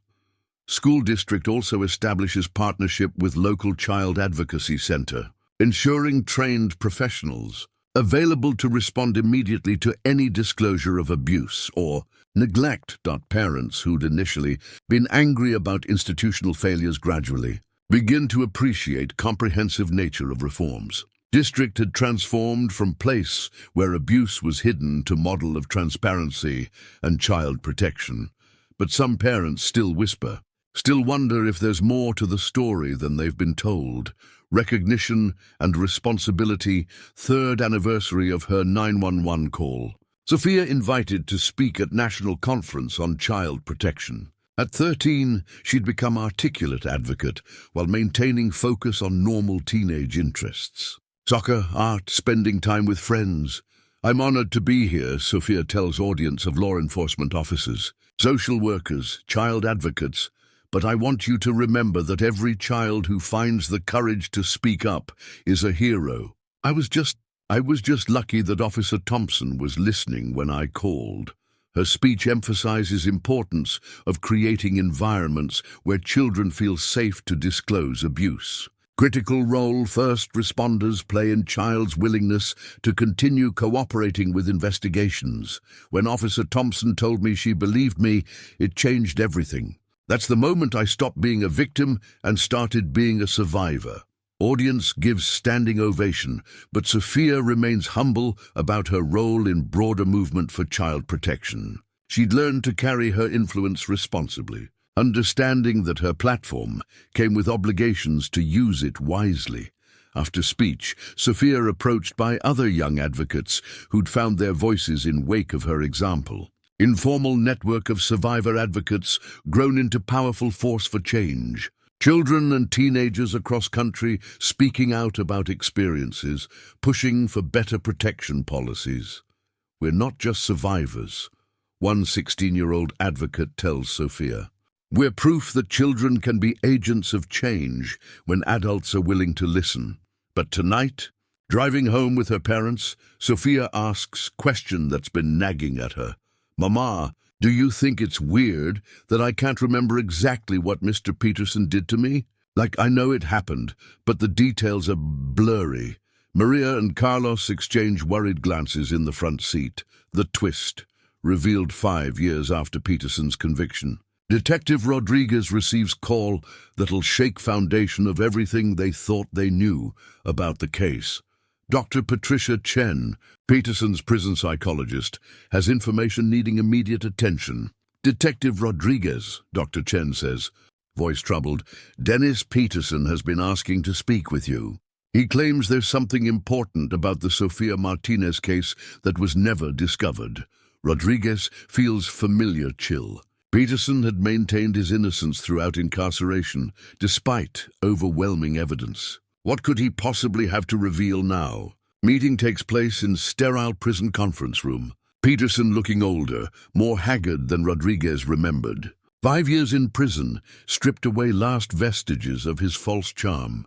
School district also establishes partnership with local child advocacy center, ensuring trained professionals available to respond immediately to any disclosure of abuse or neglect. Parents who'd initially been angry about institutional failures gradually begin to appreciate comprehensive nature of reforms. District had transformed from place where abuse was hidden to model of transparency and child protection. But some parents still whisper, still wonder if there's more to the story than they've been told. Recognition and responsibility, third anniversary of her 911 call. Sophia invited to speak at National Conference on Child Protection. At 13, she'd become articulate advocate while maintaining focus on normal teenage interests. Soccer, art, spending time with friends. I'm honored to be here, Sophia tells audience of law enforcement officers, social workers, child advocates, but I want you to remember that every child who finds the courage to speak up is a hero. I was just lucky that Officer Thompson was listening when I called. Her speech emphasizes importance of creating environments where children feel safe to disclose abuse. Critical role first responders play in child's willingness to continue cooperating with investigations. When Officer Thompson told me she believed me, it changed everything. That's the moment I stopped being a victim and started being a survivor. Audience gives standing ovation, but Sophia remains humble about her role in broader movement for child protection. She'd learned to carry her influence responsibly, understanding that her platform came with obligations to use it wisely. After speech, Sophia approached by other young advocates who'd found their voices in wake of her example. Informal network of survivor advocates grown into powerful force for change. Children and teenagers across country speaking out about experiences, pushing for better protection policies. We're not just survivors, one 16-year-old advocate tells Sophia. We're proof that children can be agents of change when adults are willing to listen. But tonight, driving home with her parents, Sophia asks a question that's been nagging at her. Mama, do you think it's weird that I can't remember exactly what Mr. Peterson did to me? Like, I know it happened, but the details are blurry. Maria and Carlos exchange worried glances in the front seat. The twist, revealed 5 years after Peterson's conviction. Detective Rodriguez receives call that'll shake foundation of everything they thought they knew about the case. Dr. Patricia Chen, Peterson's prison psychologist, has information needing immediate attention. Detective Rodriguez, Dr. Chen says, voice troubled, Dennis Peterson has been asking to speak with you. He claims there's something important about the Sophia Martinez case that was never discovered. Rodriguez feels familiar chill. Peterson had maintained his innocence throughout incarceration, despite overwhelming evidence. What could he possibly have to reveal now? Meeting takes place in sterile prison conference room. Peterson looking older, more haggard than Rodriguez remembered. 5 years in prison, stripped away last vestiges of his false charm.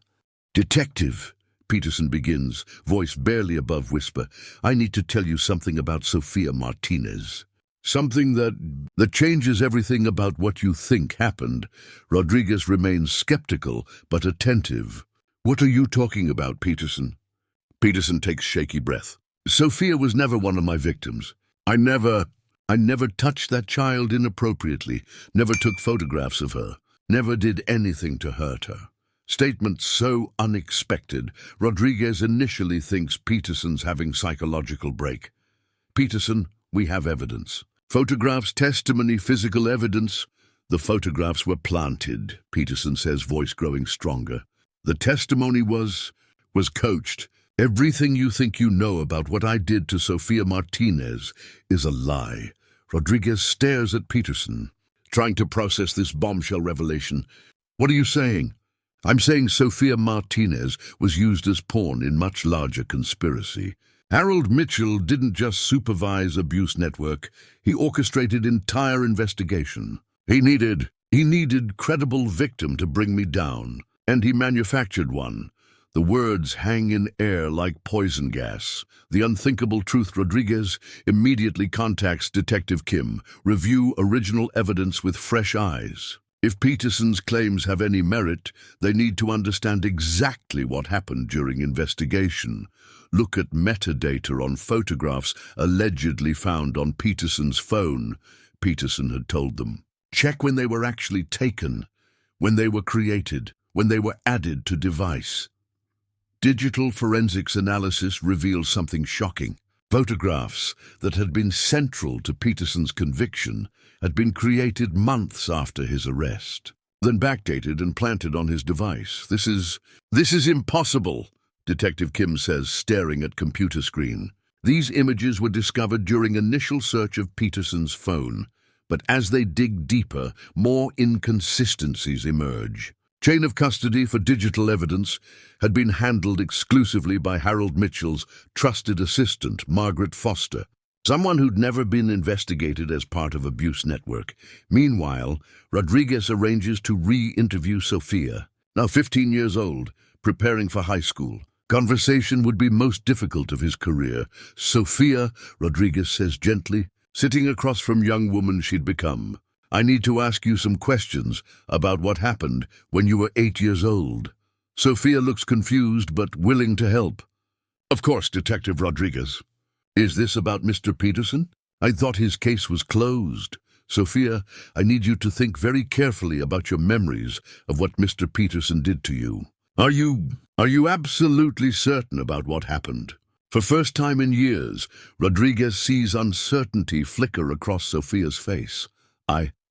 Detective, Peterson begins, voice barely above whisper, I need to tell you something about Sophia Martinez. Something that changes everything about what you think happened. Rodriguez remains skeptical but attentive. What are you talking about, Peterson? Peterson takes shaky breath. Sophia was never one of my victims. I never... I never touched that child inappropriately, never took photographs of her, never did anything to hurt her. Statements so unexpected, Rodriguez initially thinks Peterson's having psychological break. Peterson, we have evidence. Photographs, testimony, physical evidence. The photographs were planted, Peterson says, voice growing stronger. The testimony was coached. Everything you think you know about what I did to Sofia Martinez is a lie. Rodriguez stares at Peterson, trying to process this bombshell revelation. What are you saying? I'm saying Sofia Martinez was used as pawn in much larger conspiracy. Harold Mitchell didn't just supervise abuse network, he orchestrated entire investigation. He needed credible victim to bring me down, and he manufactured one. The words hang in air like poison gas. The unthinkable truth. Rodriguez immediately contacts Detective Kim, review original evidence with fresh eyes. If Peterson's claims have any merit, they need to understand exactly what happened during investigation. Look at metadata on photographs allegedly found on Peterson's phone, Peterson had told them. Check when they were actually taken, when they were created, when they were added to device. Digital forensics analysis revealed something shocking. Photographs that had been central to Peterson's conviction had been created months after his arrest, then backdated and planted on his device. This is impossible, Detective Kim says, staring at computer screen. These images were discovered during initial search of Peterson's phone, but as they dig deeper, more inconsistencies emerge. Chain of custody for digital evidence had been handled exclusively by Harold Mitchell's trusted assistant, Margaret Foster, someone who'd never been investigated as part of abuse network. Meanwhile, Rodriguez arranges to re-interview Sofia, now 15 years old, preparing for high school. Conversation would be most difficult of his career. Sofia, Rodriguez says gently, sitting across from young woman she'd become. I need to ask you some questions about what happened when you were 8 years old. Sofia looks confused but willing to help. Of course, Detective Rodriguez. Is this about Mr. Peterson? I thought his case was closed. Sofia, I need you to think very carefully about your memories of what Mr. Peterson did to you. Are you absolutely certain about what happened? For first time in years, Rodriguez sees uncertainty flicker across Sofia's face.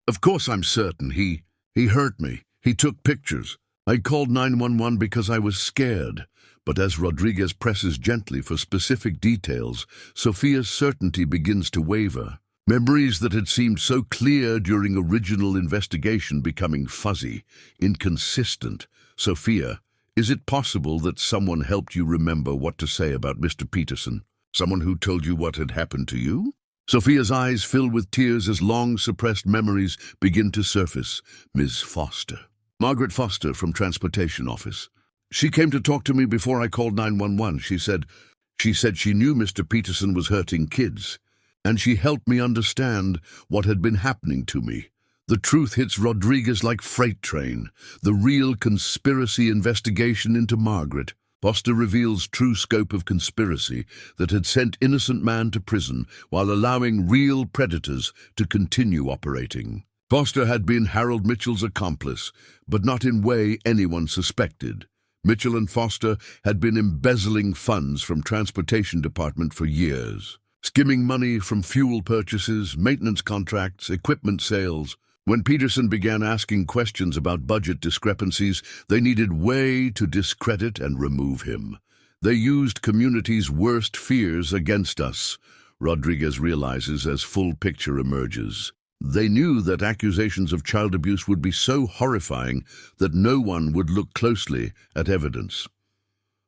Of course I'm certain. He hurt me. He took pictures. I called 911 because I was scared. But as Rodriguez presses gently for specific details, Sofia's certainty begins to waver. Memories that had seemed so clear during original investigation becoming fuzzy, inconsistent. Sofia, is it possible that someone helped you remember what to say about Mr. Peterson? Someone who told you what had happened to you? Sofia's eyes fill with tears as long-suppressed memories begin to surface. Ms. Foster. Margaret Foster from Transportation Office. She came to talk to me before I called 911. She said she knew Mr. Peterson was hurting kids, and she helped me understand what had been happening to me. The truth hits Rodriguez like freight train. The real conspiracy investigation into Margaret. Foster reveals true scope of conspiracy that had sent innocent man to prison while allowing real predators to continue operating. Foster had been Harold Mitchell's accomplice, but not in way anyone suspected. Mitchell and Foster had been embezzling funds from Transportation Department for years, skimming money from fuel purchases, maintenance contracts, equipment sales. When Peterson began asking questions about budget discrepancies, they needed way to discredit and remove him. They used community's worst fears against us, Rodriguez realizes as full picture emerges. They knew that accusations of child abuse would be so horrifying that no one would look closely at evidence.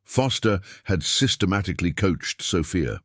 Foster had systematically coached Sofia,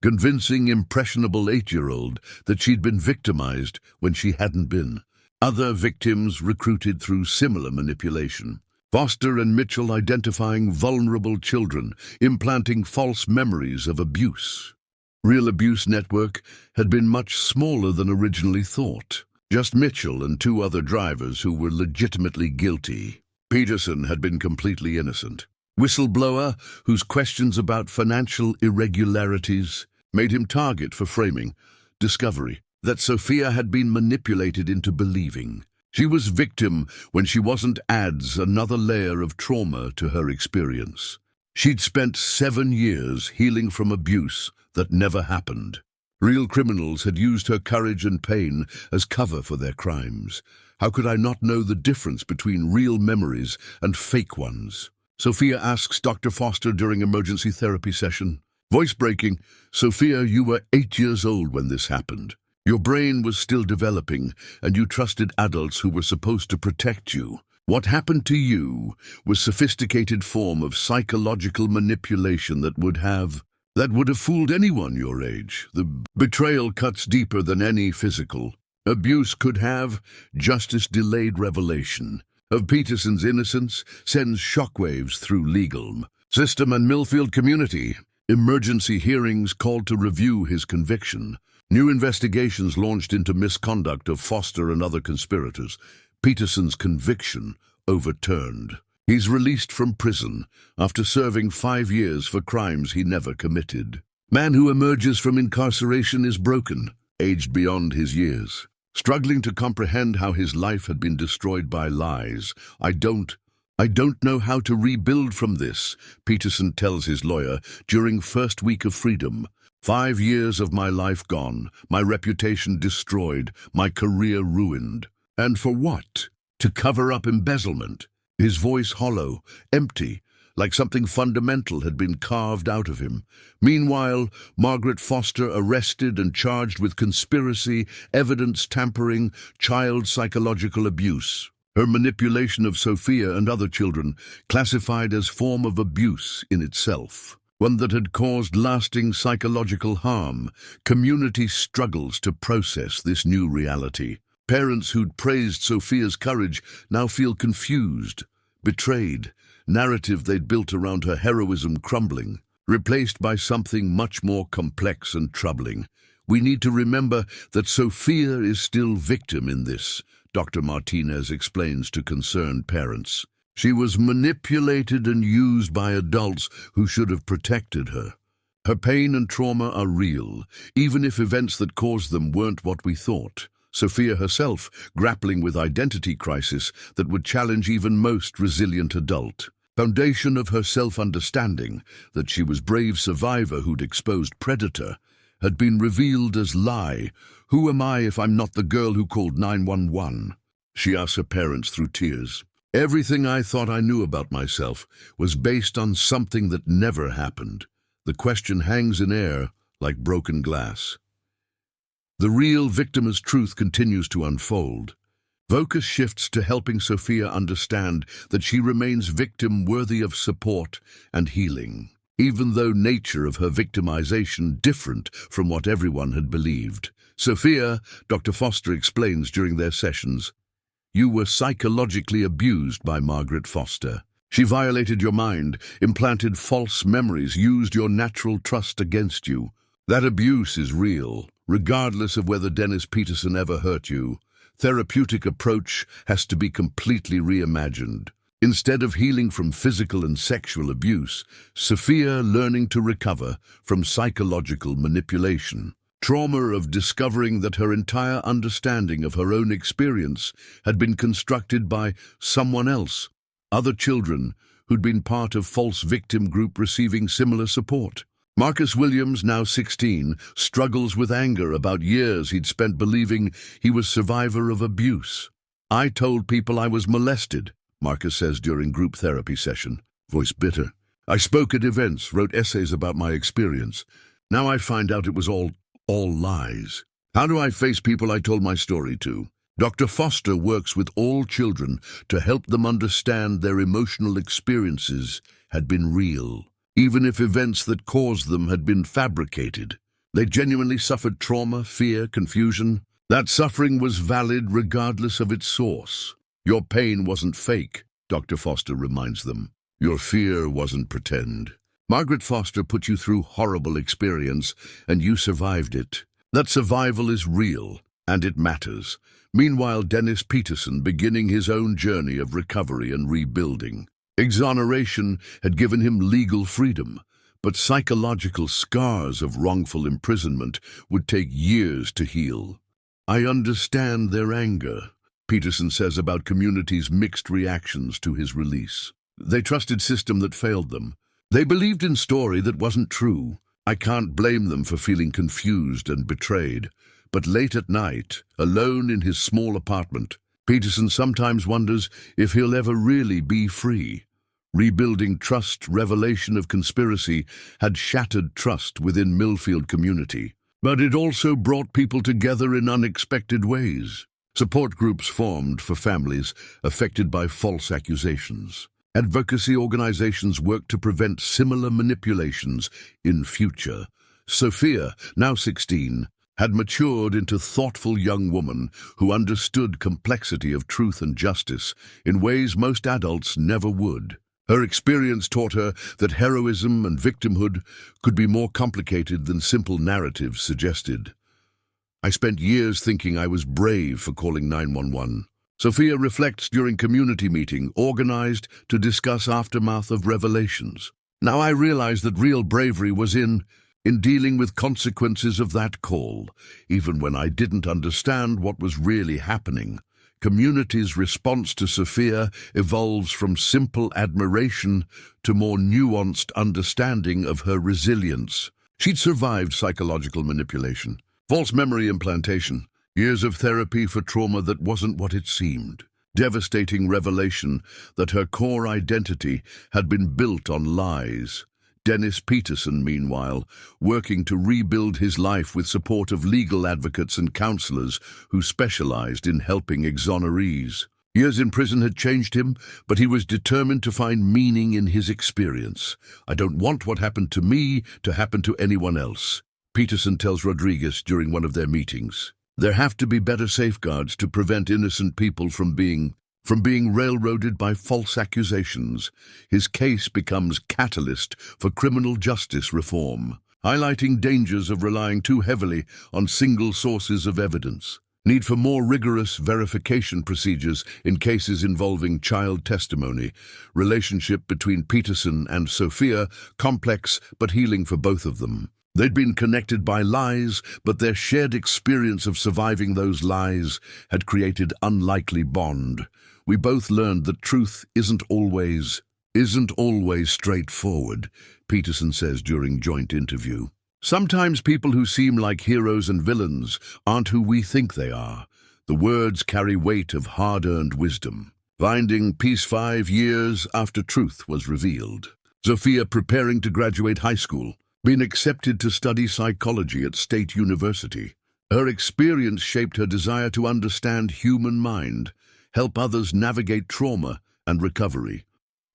convincing impressionable 8-year-old that she'd been victimized when she hadn't been. Other victims recruited through similar manipulation. Foster and Mitchell identifying vulnerable children, implanting false memories of abuse. Real abuse network had been much smaller than originally thought. Just Mitchell and 2 other drivers who were legitimately guilty. Peterson had been completely innocent. Whistleblower whose questions about financial irregularities made him target for framing. Discovery. that Sophia had been manipulated into believing. She was victim when she wasn't adds another layer of trauma to her experience. She'd spent 7 years healing from abuse that never happened. Real criminals had used her courage and pain as cover for their crimes. How could I not know the difference between real memories and fake ones? Sophia asks Dr. Foster during emergency therapy session. Voice breaking, Sophia, you were 8 years old when this happened. Your brain was still developing, and you trusted adults who were supposed to protect you. What happened to you was a sophisticated form of psychological manipulation that would have fooled anyone your age. The betrayal cuts deeper than any physical abuse could have. Justice delayed revelation of Peterson's innocence sends shockwaves through legal system and Millfield community. Emergency hearings called to review his conviction. New investigations launched into misconduct of Foster and other conspirators. Peterson's conviction overturned. He's released from prison after serving 5 years for crimes he never committed. Man who emerges from incarceration is broken, aged beyond his years, struggling to comprehend how his life had been destroyed by lies. I don't know how to rebuild from this, Peterson tells his lawyer during first week of freedom. 5 years of my life gone, my reputation destroyed, my career ruined. And for what? To cover up embezzlement. His voice hollow, empty, like something fundamental had been carved out of him. Meanwhile, Margaret Foster arrested and charged with conspiracy, evidence tampering, child psychological abuse. Her manipulation of Sophia and other children classified as form of abuse in itself. One that had caused lasting psychological harm. Community struggles to process this new reality. Parents who'd praised Sophia's courage now feel confused, betrayed. Narrative they'd built around her heroism crumbling, replaced by something much more complex and troubling. We need to remember that Sophia is still victim in this, Dr. Martinez explains to concerned parents. She was manipulated and used by adults who should have protected her. Her pain and trauma are real, even if events that caused them weren't what we thought. Sophia herself grappling with identity crisis that would challenge even most resilient adult. Foundation of her self-understanding, that she was brave survivor who'd exposed predator, had been revealed as lie. Who am I if I'm not the girl who called 911? She asked her parents through tears. Everything I thought I knew about myself was based on something that never happened. The question hangs in air like broken glass. The real victim's truth continues to unfold. Focus shifts to helping Sophia understand that she remains victim worthy of support and healing, even though nature of her victimization different from what everyone had believed. Sophia, Dr. Foster explains during their sessions, you were psychologically abused by Margaret Foster. She violated your mind, implanted false memories, used your natural trust against you. That abuse is real, regardless of whether Dennis Peterson ever hurt you. Therapeutic approach has to be completely reimagined. Instead of healing from physical and sexual abuse, Sophia learning to recover from psychological manipulation. Trauma of discovering that her entire understanding of her own experience had been constructed by someone else, other children who'd been part of false victim group receiving similar support. Marcus Williams, now 16, struggles with anger about years he'd spent believing he was survivor of abuse. I told people I was molested, Marcus says during group therapy session, voice bitter. I spoke at events, wrote essays about my experience. Now I find out it was all lies. How do I face people I told my story to? Dr. Foster works with all children to help them understand their emotional experiences had been real, even if events that caused them had been fabricated. They genuinely suffered trauma, fear, confusion. That suffering was valid regardless of its source. Your pain wasn't fake, Dr. Foster reminds them. Your fear wasn't pretend. Margaret Foster put you through horrible experience, and you survived it. That survival is real, and it matters. Meanwhile, Dennis Peterson beginning his own journey of recovery and rebuilding. Exoneration had given him legal freedom, but psychological scars of wrongful imprisonment would take years to heal. I understand their anger, Peterson says about communities' mixed reactions to his release. They trusted system that failed them. They believed in story that wasn't true. I can't blame them for feeling confused and betrayed. But late at night, alone in his small apartment, Peterson sometimes wonders if he'll ever really be free. Rebuilding trust, revelation of conspiracy had shattered trust within Millfield community. But it also brought people together in unexpected ways. Support groups formed for families affected by false accusations. Advocacy organizations worked to prevent similar manipulations in future. Sophia, now 16, had matured into a thoughtful young woman who understood complexity of truth and justice in ways most adults never would. Her experience taught her that heroism and victimhood could be more complicated than simple narratives suggested. I spent years thinking I was brave for calling 911. Sophia reflects during community meeting organized to discuss aftermath of revelations. Now I realize that real bravery was in dealing with consequences of that call, even when I didn't understand what was really happening. Community's response to Sophia evolves from simple admiration to more nuanced understanding of her resilience. She'd survived psychological manipulation, false memory implantation, years of therapy for trauma that wasn't what it seemed, devastating revelation that her core identity had been built on lies. Dennis Peterson, meanwhile, working to rebuild his life with support of legal advocates and counselors who specialized in helping exonerees. Years in prison had changed him, but he was determined to find meaning in his experience. I don't want what happened to me to happen to anyone else, Peterson tells Rodriguez during one of their meetings. There have to be better safeguards to prevent innocent people from being railroaded by false accusations. His case becomes catalyst for criminal justice reform, highlighting dangers of relying too heavily on single sources of evidence. Need for more rigorous verification procedures in cases involving child testimony. Relationship between Peterson and Sophia, complex but healing for both of them. They'd been connected by lies, but their shared experience of surviving those lies had created unlikely bond. We both learned that truth isn't always straightforward, Peterson says during joint interview. Sometimes people who seem like heroes and villains aren't who we think they are. The words carry weight of hard-earned wisdom. Finding peace 5 years after truth was revealed. Sophia preparing to graduate high school, been accepted to study psychology at State University. Her experience shaped her desire to understand human mind, help others navigate trauma and recovery.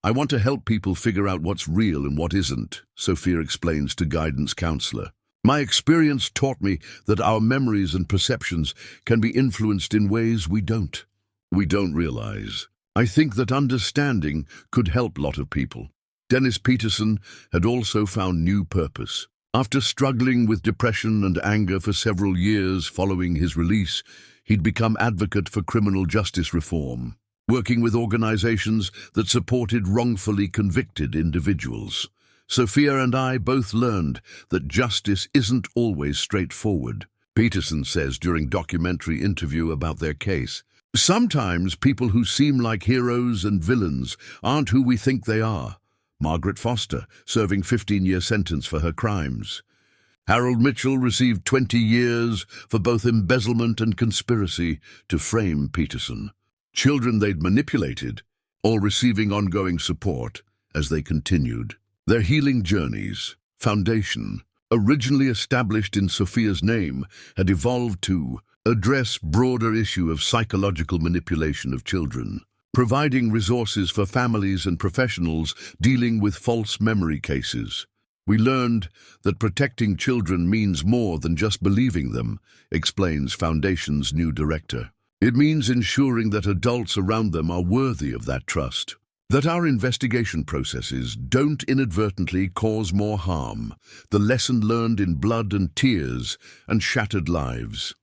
I want to help people figure out what's real and what isn't, Sophia explains to guidance counselor. My experience taught me that our memories and perceptions can be influenced in ways we don't realize. I think that understanding could help a lot of people. Dennis Peterson had also found new purpose. After struggling with depression and anger for several years following his release, he'd become advocate for criminal justice reform, working with organizations that supported wrongfully convicted individuals. Sophia and I both learned that justice isn't always straightforward, Peterson says during documentary interview about their case. Sometimes people who seem like heroes and villains aren't who we think they are. Margaret Foster, serving 15-year sentence for her crimes. Harold Mitchell received 20 years for both embezzlement and conspiracy to frame Peterson. Children they'd manipulated, all receiving ongoing support as they continued. Their healing journeys, foundation, originally established in Sophia's name, had evolved to address broader issue of psychological manipulation of children, providing resources for families and professionals dealing with false memory cases. We learned that protecting children means more than just believing them, explains Foundation's new director. It means ensuring that adults around them are worthy of that trust, that our investigation processes don't inadvertently cause more harm, the lesson learned in blood and tears and shattered lives.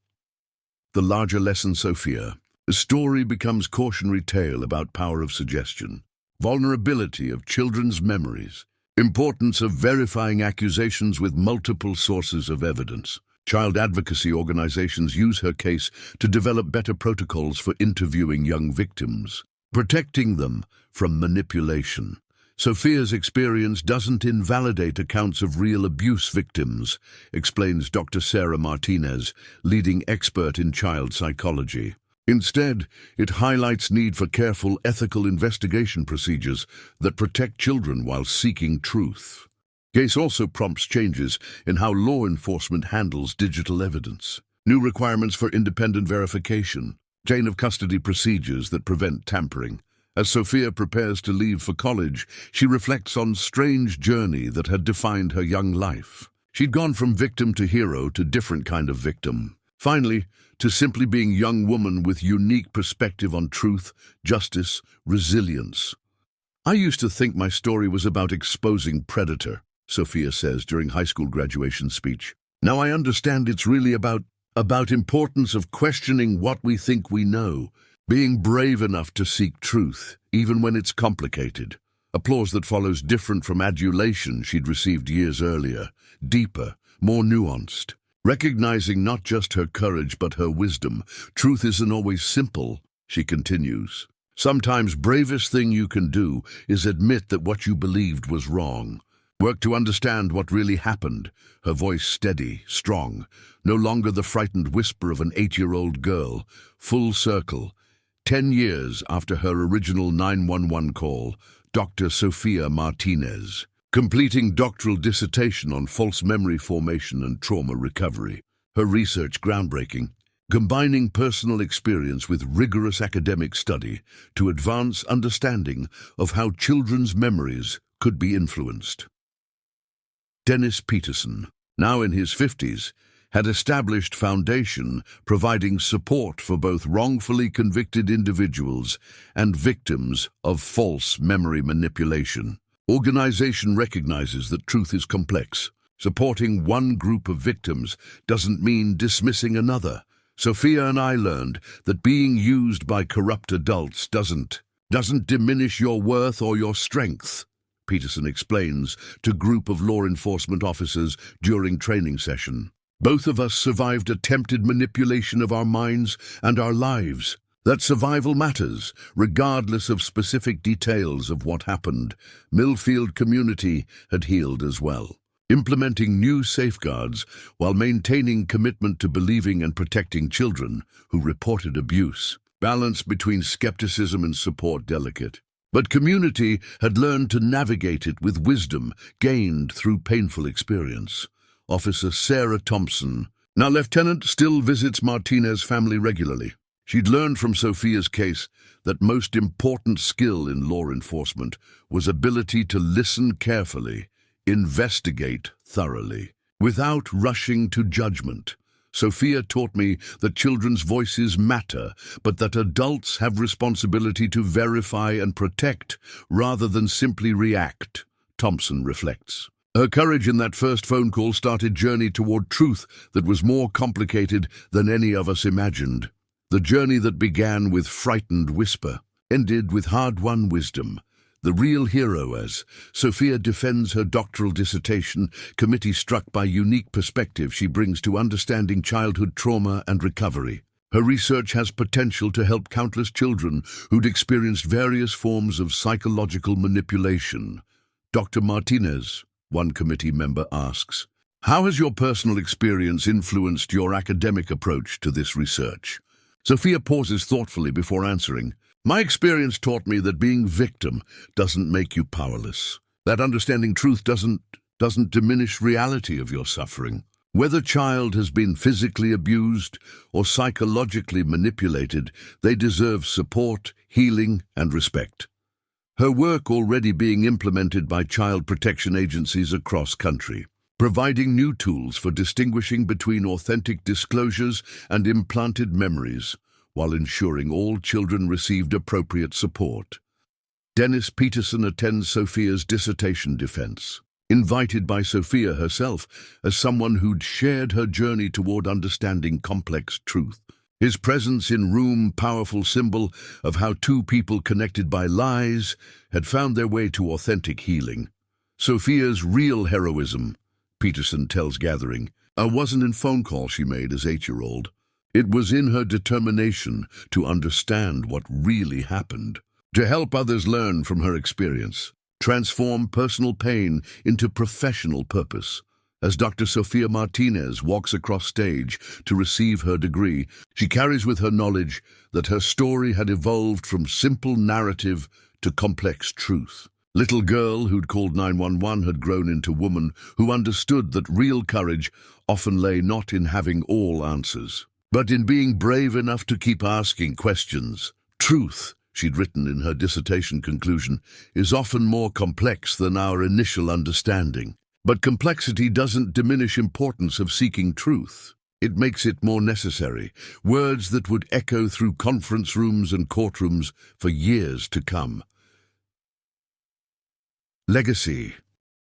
The larger lesson, Sophia. The story becomes cautionary tale about power of suggestion, vulnerability of children's memories, importance of verifying accusations with multiple sources of evidence. Child advocacy organizations use her case to develop better protocols for interviewing young victims, protecting them from manipulation. Sophia's experience doesn't invalidate accounts of real abuse victims, explains Dr. Sarah Martinez, leading expert in child psychology. Instead, it highlights need for careful ethical investigation procedures that protect children while seeking truth. Case also prompts changes in how law enforcement handles digital evidence. New requirements for independent verification, chain of custody procedures that prevent tampering. As Sophia prepares to leave for college, she reflects on the strange journey that had defined her young life. She'd gone from victim to hero to different kind of victim. Finally, to simply being a young woman with unique perspective on truth, justice, resilience. I used to think my story was about exposing predator, Sophia says during high school graduation speech. Now I understand it's really about importance of questioning what we think we know, being brave enough to seek truth, even when it's complicated. Applause that follows different from adulation she'd received years earlier, deeper, more nuanced. Recognizing not just her courage but her wisdom, truth isn't always simple, she continues. Sometimes bravest thing you can do is admit that what you believed was wrong. Work to understand what really happened, her voice steady, strong, no longer the frightened whisper of an 8-year-old girl. Full circle. 10 years after her original 911 call, Dr. Sophia Martinez, completing doctoral dissertation on false memory formation and trauma recovery. Her research groundbreaking, combining personal experience with rigorous academic study to advance understanding of how children's memories could be influenced. Dennis Peterson, now in his 50s, had established foundation providing support for both wrongfully convicted individuals and victims of false memory manipulation. Organization recognizes that truth is complex. Supporting one group of victims doesn't mean dismissing another. Sophia and I learned that being used by corrupt adults doesn't diminish your worth or your strength, Peterson explains to a group of law enforcement officers during training session. Both of us survived attempted manipulation of our minds and our lives. That survival matters, regardless of specific details of what happened. Millfield community had healed as well, implementing new safeguards while maintaining commitment to believing and protecting children who reported abuse. Balance between skepticism and support delicate. But community had learned to navigate it with wisdom gained through painful experience. Officer Sarah Thompson, now lieutenant, still visits Martinez family regularly. She'd learned from Sophia's case that most important skill in law enforcement was ability to listen carefully, investigate thoroughly, without rushing to judgment. Sophia taught me that children's voices matter, but that adults have responsibility to verify and protect rather than simply react, Thompson reflects. Her courage in that first phone call started a journey toward truth that was more complicated than any of us imagined. The journey that began with frightened whisper ended with hard-won wisdom. The real hero, as Sophia defends her doctoral dissertation, committee struck by unique perspective she brings to understanding childhood trauma and recovery. Her research has potential to help countless children who'd experienced various forms of psychological manipulation. Dr. Martinez, one committee member asks, how has your personal experience influenced your academic approach to this research? Sophia pauses thoughtfully before answering. My experience taught me that being victim doesn't make you powerless. That understanding truth doesn't diminish reality of your suffering. Whether child has been physically abused or psychologically manipulated, they deserve support, healing, and respect. Her work already being implemented by child protection agencies across country, providing new tools for distinguishing between authentic disclosures and implanted memories, while ensuring all children received appropriate support. Dennis Peterson attends Sophia's dissertation defense, invited by Sophia herself as someone who'd shared her journey toward understanding complex truth. His presence in room, powerful symbol of how two people connected by lies had found their way to authentic healing. Sophia's real heroism, Peterson tells Gathering. It wasn't in phone call she made as 8-year-old. It was in her determination to understand what really happened, to help others learn from her experience, transform personal pain into professional purpose. As Dr. Sofia Martinez walks across stage to receive her degree, she carries with her knowledge that her story had evolved from simple narrative to complex truth. Little girl who'd called 911 had grown into woman who understood that real courage often lay not in having all answers, but in being brave enough to keep asking questions. Truth, she'd written in her dissertation conclusion, is often more complex than our initial understanding. But complexity doesn't diminish importance of seeking truth. It makes it more necessary, words that would echo through conference rooms and courtrooms for years to come. Legacy.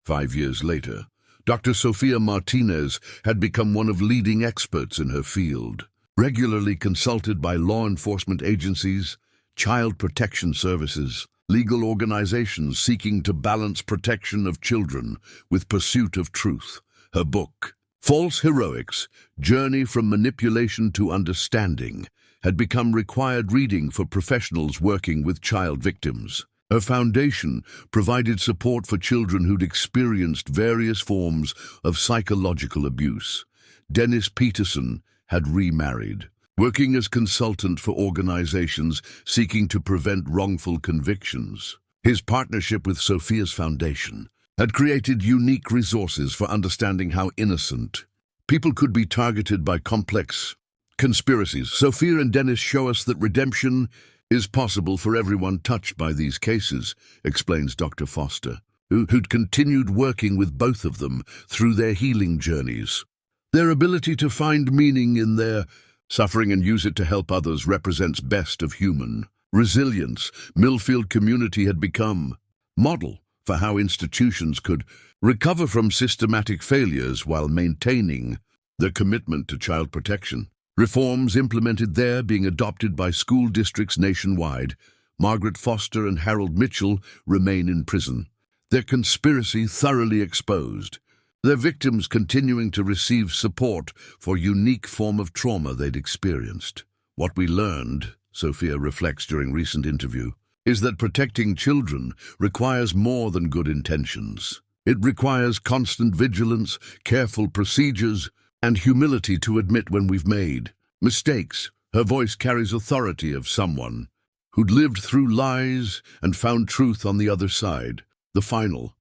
5 years later, Dr. Sofia Martinez had become one of leading experts in her field, regularly consulted by law enforcement agencies, child protection services, legal organizations seeking to balance protection of children with pursuit of truth. Her book, False Heroics: Journey from Manipulation to Understanding, had become required reading for professionals working with child victims. Her foundation provided support for children who'd experienced various forms of psychological abuse. Dennis Peterson had remarried, working as consultant for organizations seeking to prevent wrongful convictions. His partnership with Sofia's Foundation had created unique resources for understanding how innocent people could be targeted by complex conspiracies. Sofia and Dennis show us that redemption is possible for everyone touched by these cases, explains Dr. Foster, who'd continued working with both of them through their healing journeys. Their ability to find meaning in their suffering and use it to help others represents best of human resilience. Millfield community had become model for how institutions could recover from systematic failures while maintaining their commitment to child protection. Reforms implemented there being adopted by school districts nationwide. Margaret Foster and Harold Mitchell remain in prison, their conspiracy thoroughly exposed, their victims continuing to receive support for unique form of trauma they'd experienced. What we learned, Sofia reflects during recent interview, is that protecting children requires more than good intentions. It requires constant vigilance, careful procedures, and humility to admit when we've made mistakes. Her voice carries authority of someone who'd lived through lies and found truth on the other side. The final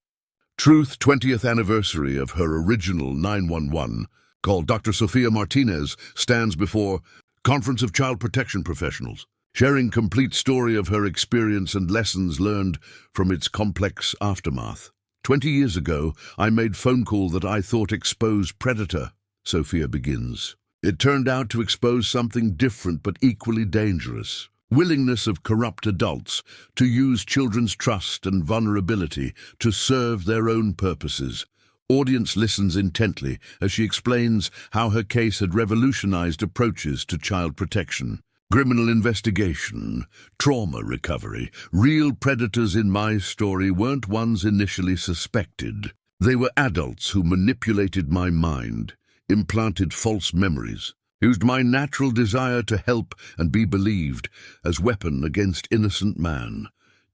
Truth 20th anniversary of her original 911, called Dr. Sofia Martinez, stands before Conference of Child Protection Professionals, sharing complete story of her experience and lessons learned from its complex aftermath. 20 years ago, I made phone call that I thought exposed predator, Sofia begins. It turned out to expose something different but equally dangerous. Willingness of corrupt adults to use children's trust and vulnerability to serve their own purposes. Audience listens intently as she explains how her case had revolutionized approaches to child protection. Criminal investigation, trauma recovery. Real predators in my story weren't ones initially suspected. They were adults who manipulated my mind, implanted false memories, used my natural desire to help and be believed as weapon against innocent man.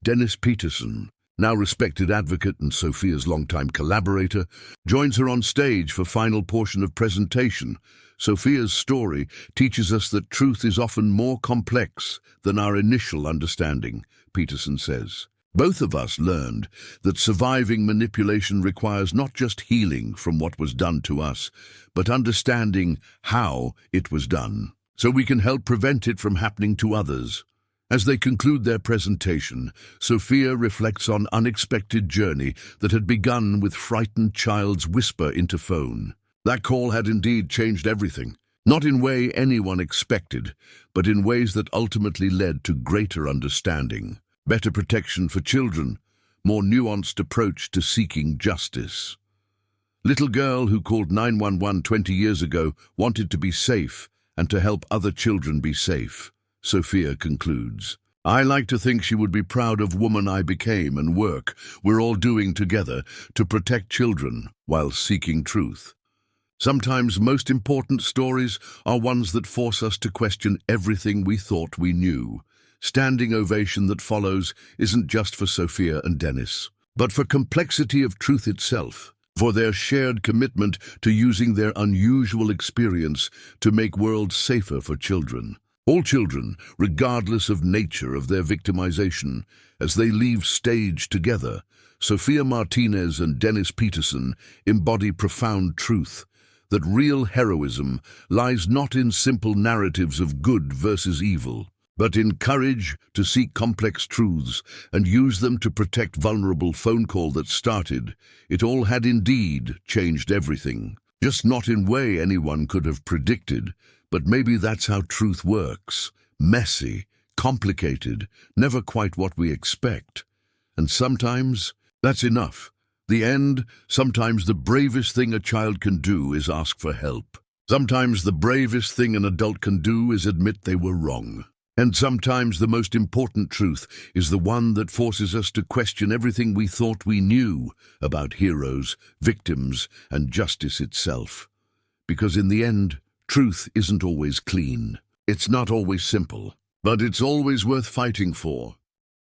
Dennis Peterson, now respected advocate and Sofia's longtime collaborator, joins her on stage for final portion of presentation. Sofia's story teaches us that truth is often more complex than our initial understanding, Peterson says. Both of us learned that surviving manipulation requires not just healing from what was done to us, but understanding how it was done, so we can help prevent it from happening to others. As they conclude their presentation, Sofia reflects on unexpected journey that had begun with frightened child's whisper into phone. That call had indeed changed everything, not in way anyone expected, but in ways that ultimately led to greater understanding, better protection for children, more nuanced approach to seeking justice. Little girl who called 911 20 years ago wanted to be safe and to help other children be safe, Sofia concludes. I like to think she would be proud of woman I became and work we're all doing together to protect children while seeking truth. Sometimes most important stories are ones that force us to question everything we thought we knew. Standing ovation that follows isn't just for Sophia and Dennis, but for complexity of truth itself, for their shared commitment to using their unusual experience to make worlds safer for children. All children, regardless of nature of their victimization, as they leave stage together, Sophia Martinez and Dennis Peterson embody profound truth, that real heroism lies not in simple narratives of good versus evil, but in courage to seek complex truths and use them to protect vulnerable phone call that started. It all had indeed changed everything, just not in way anyone could have predicted. But maybe that's how truth works. Messy, complicated, never quite what we expect. And sometimes that's enough. The end, sometimes the bravest thing a child can do is ask for help. Sometimes the bravest thing an adult can do is admit they were wrong. And sometimes the most important truth is the one that forces us to question everything we thought we knew about heroes, victims, and justice itself. Because in the end, truth isn't always clean. It's not always simple, but it's always worth fighting for.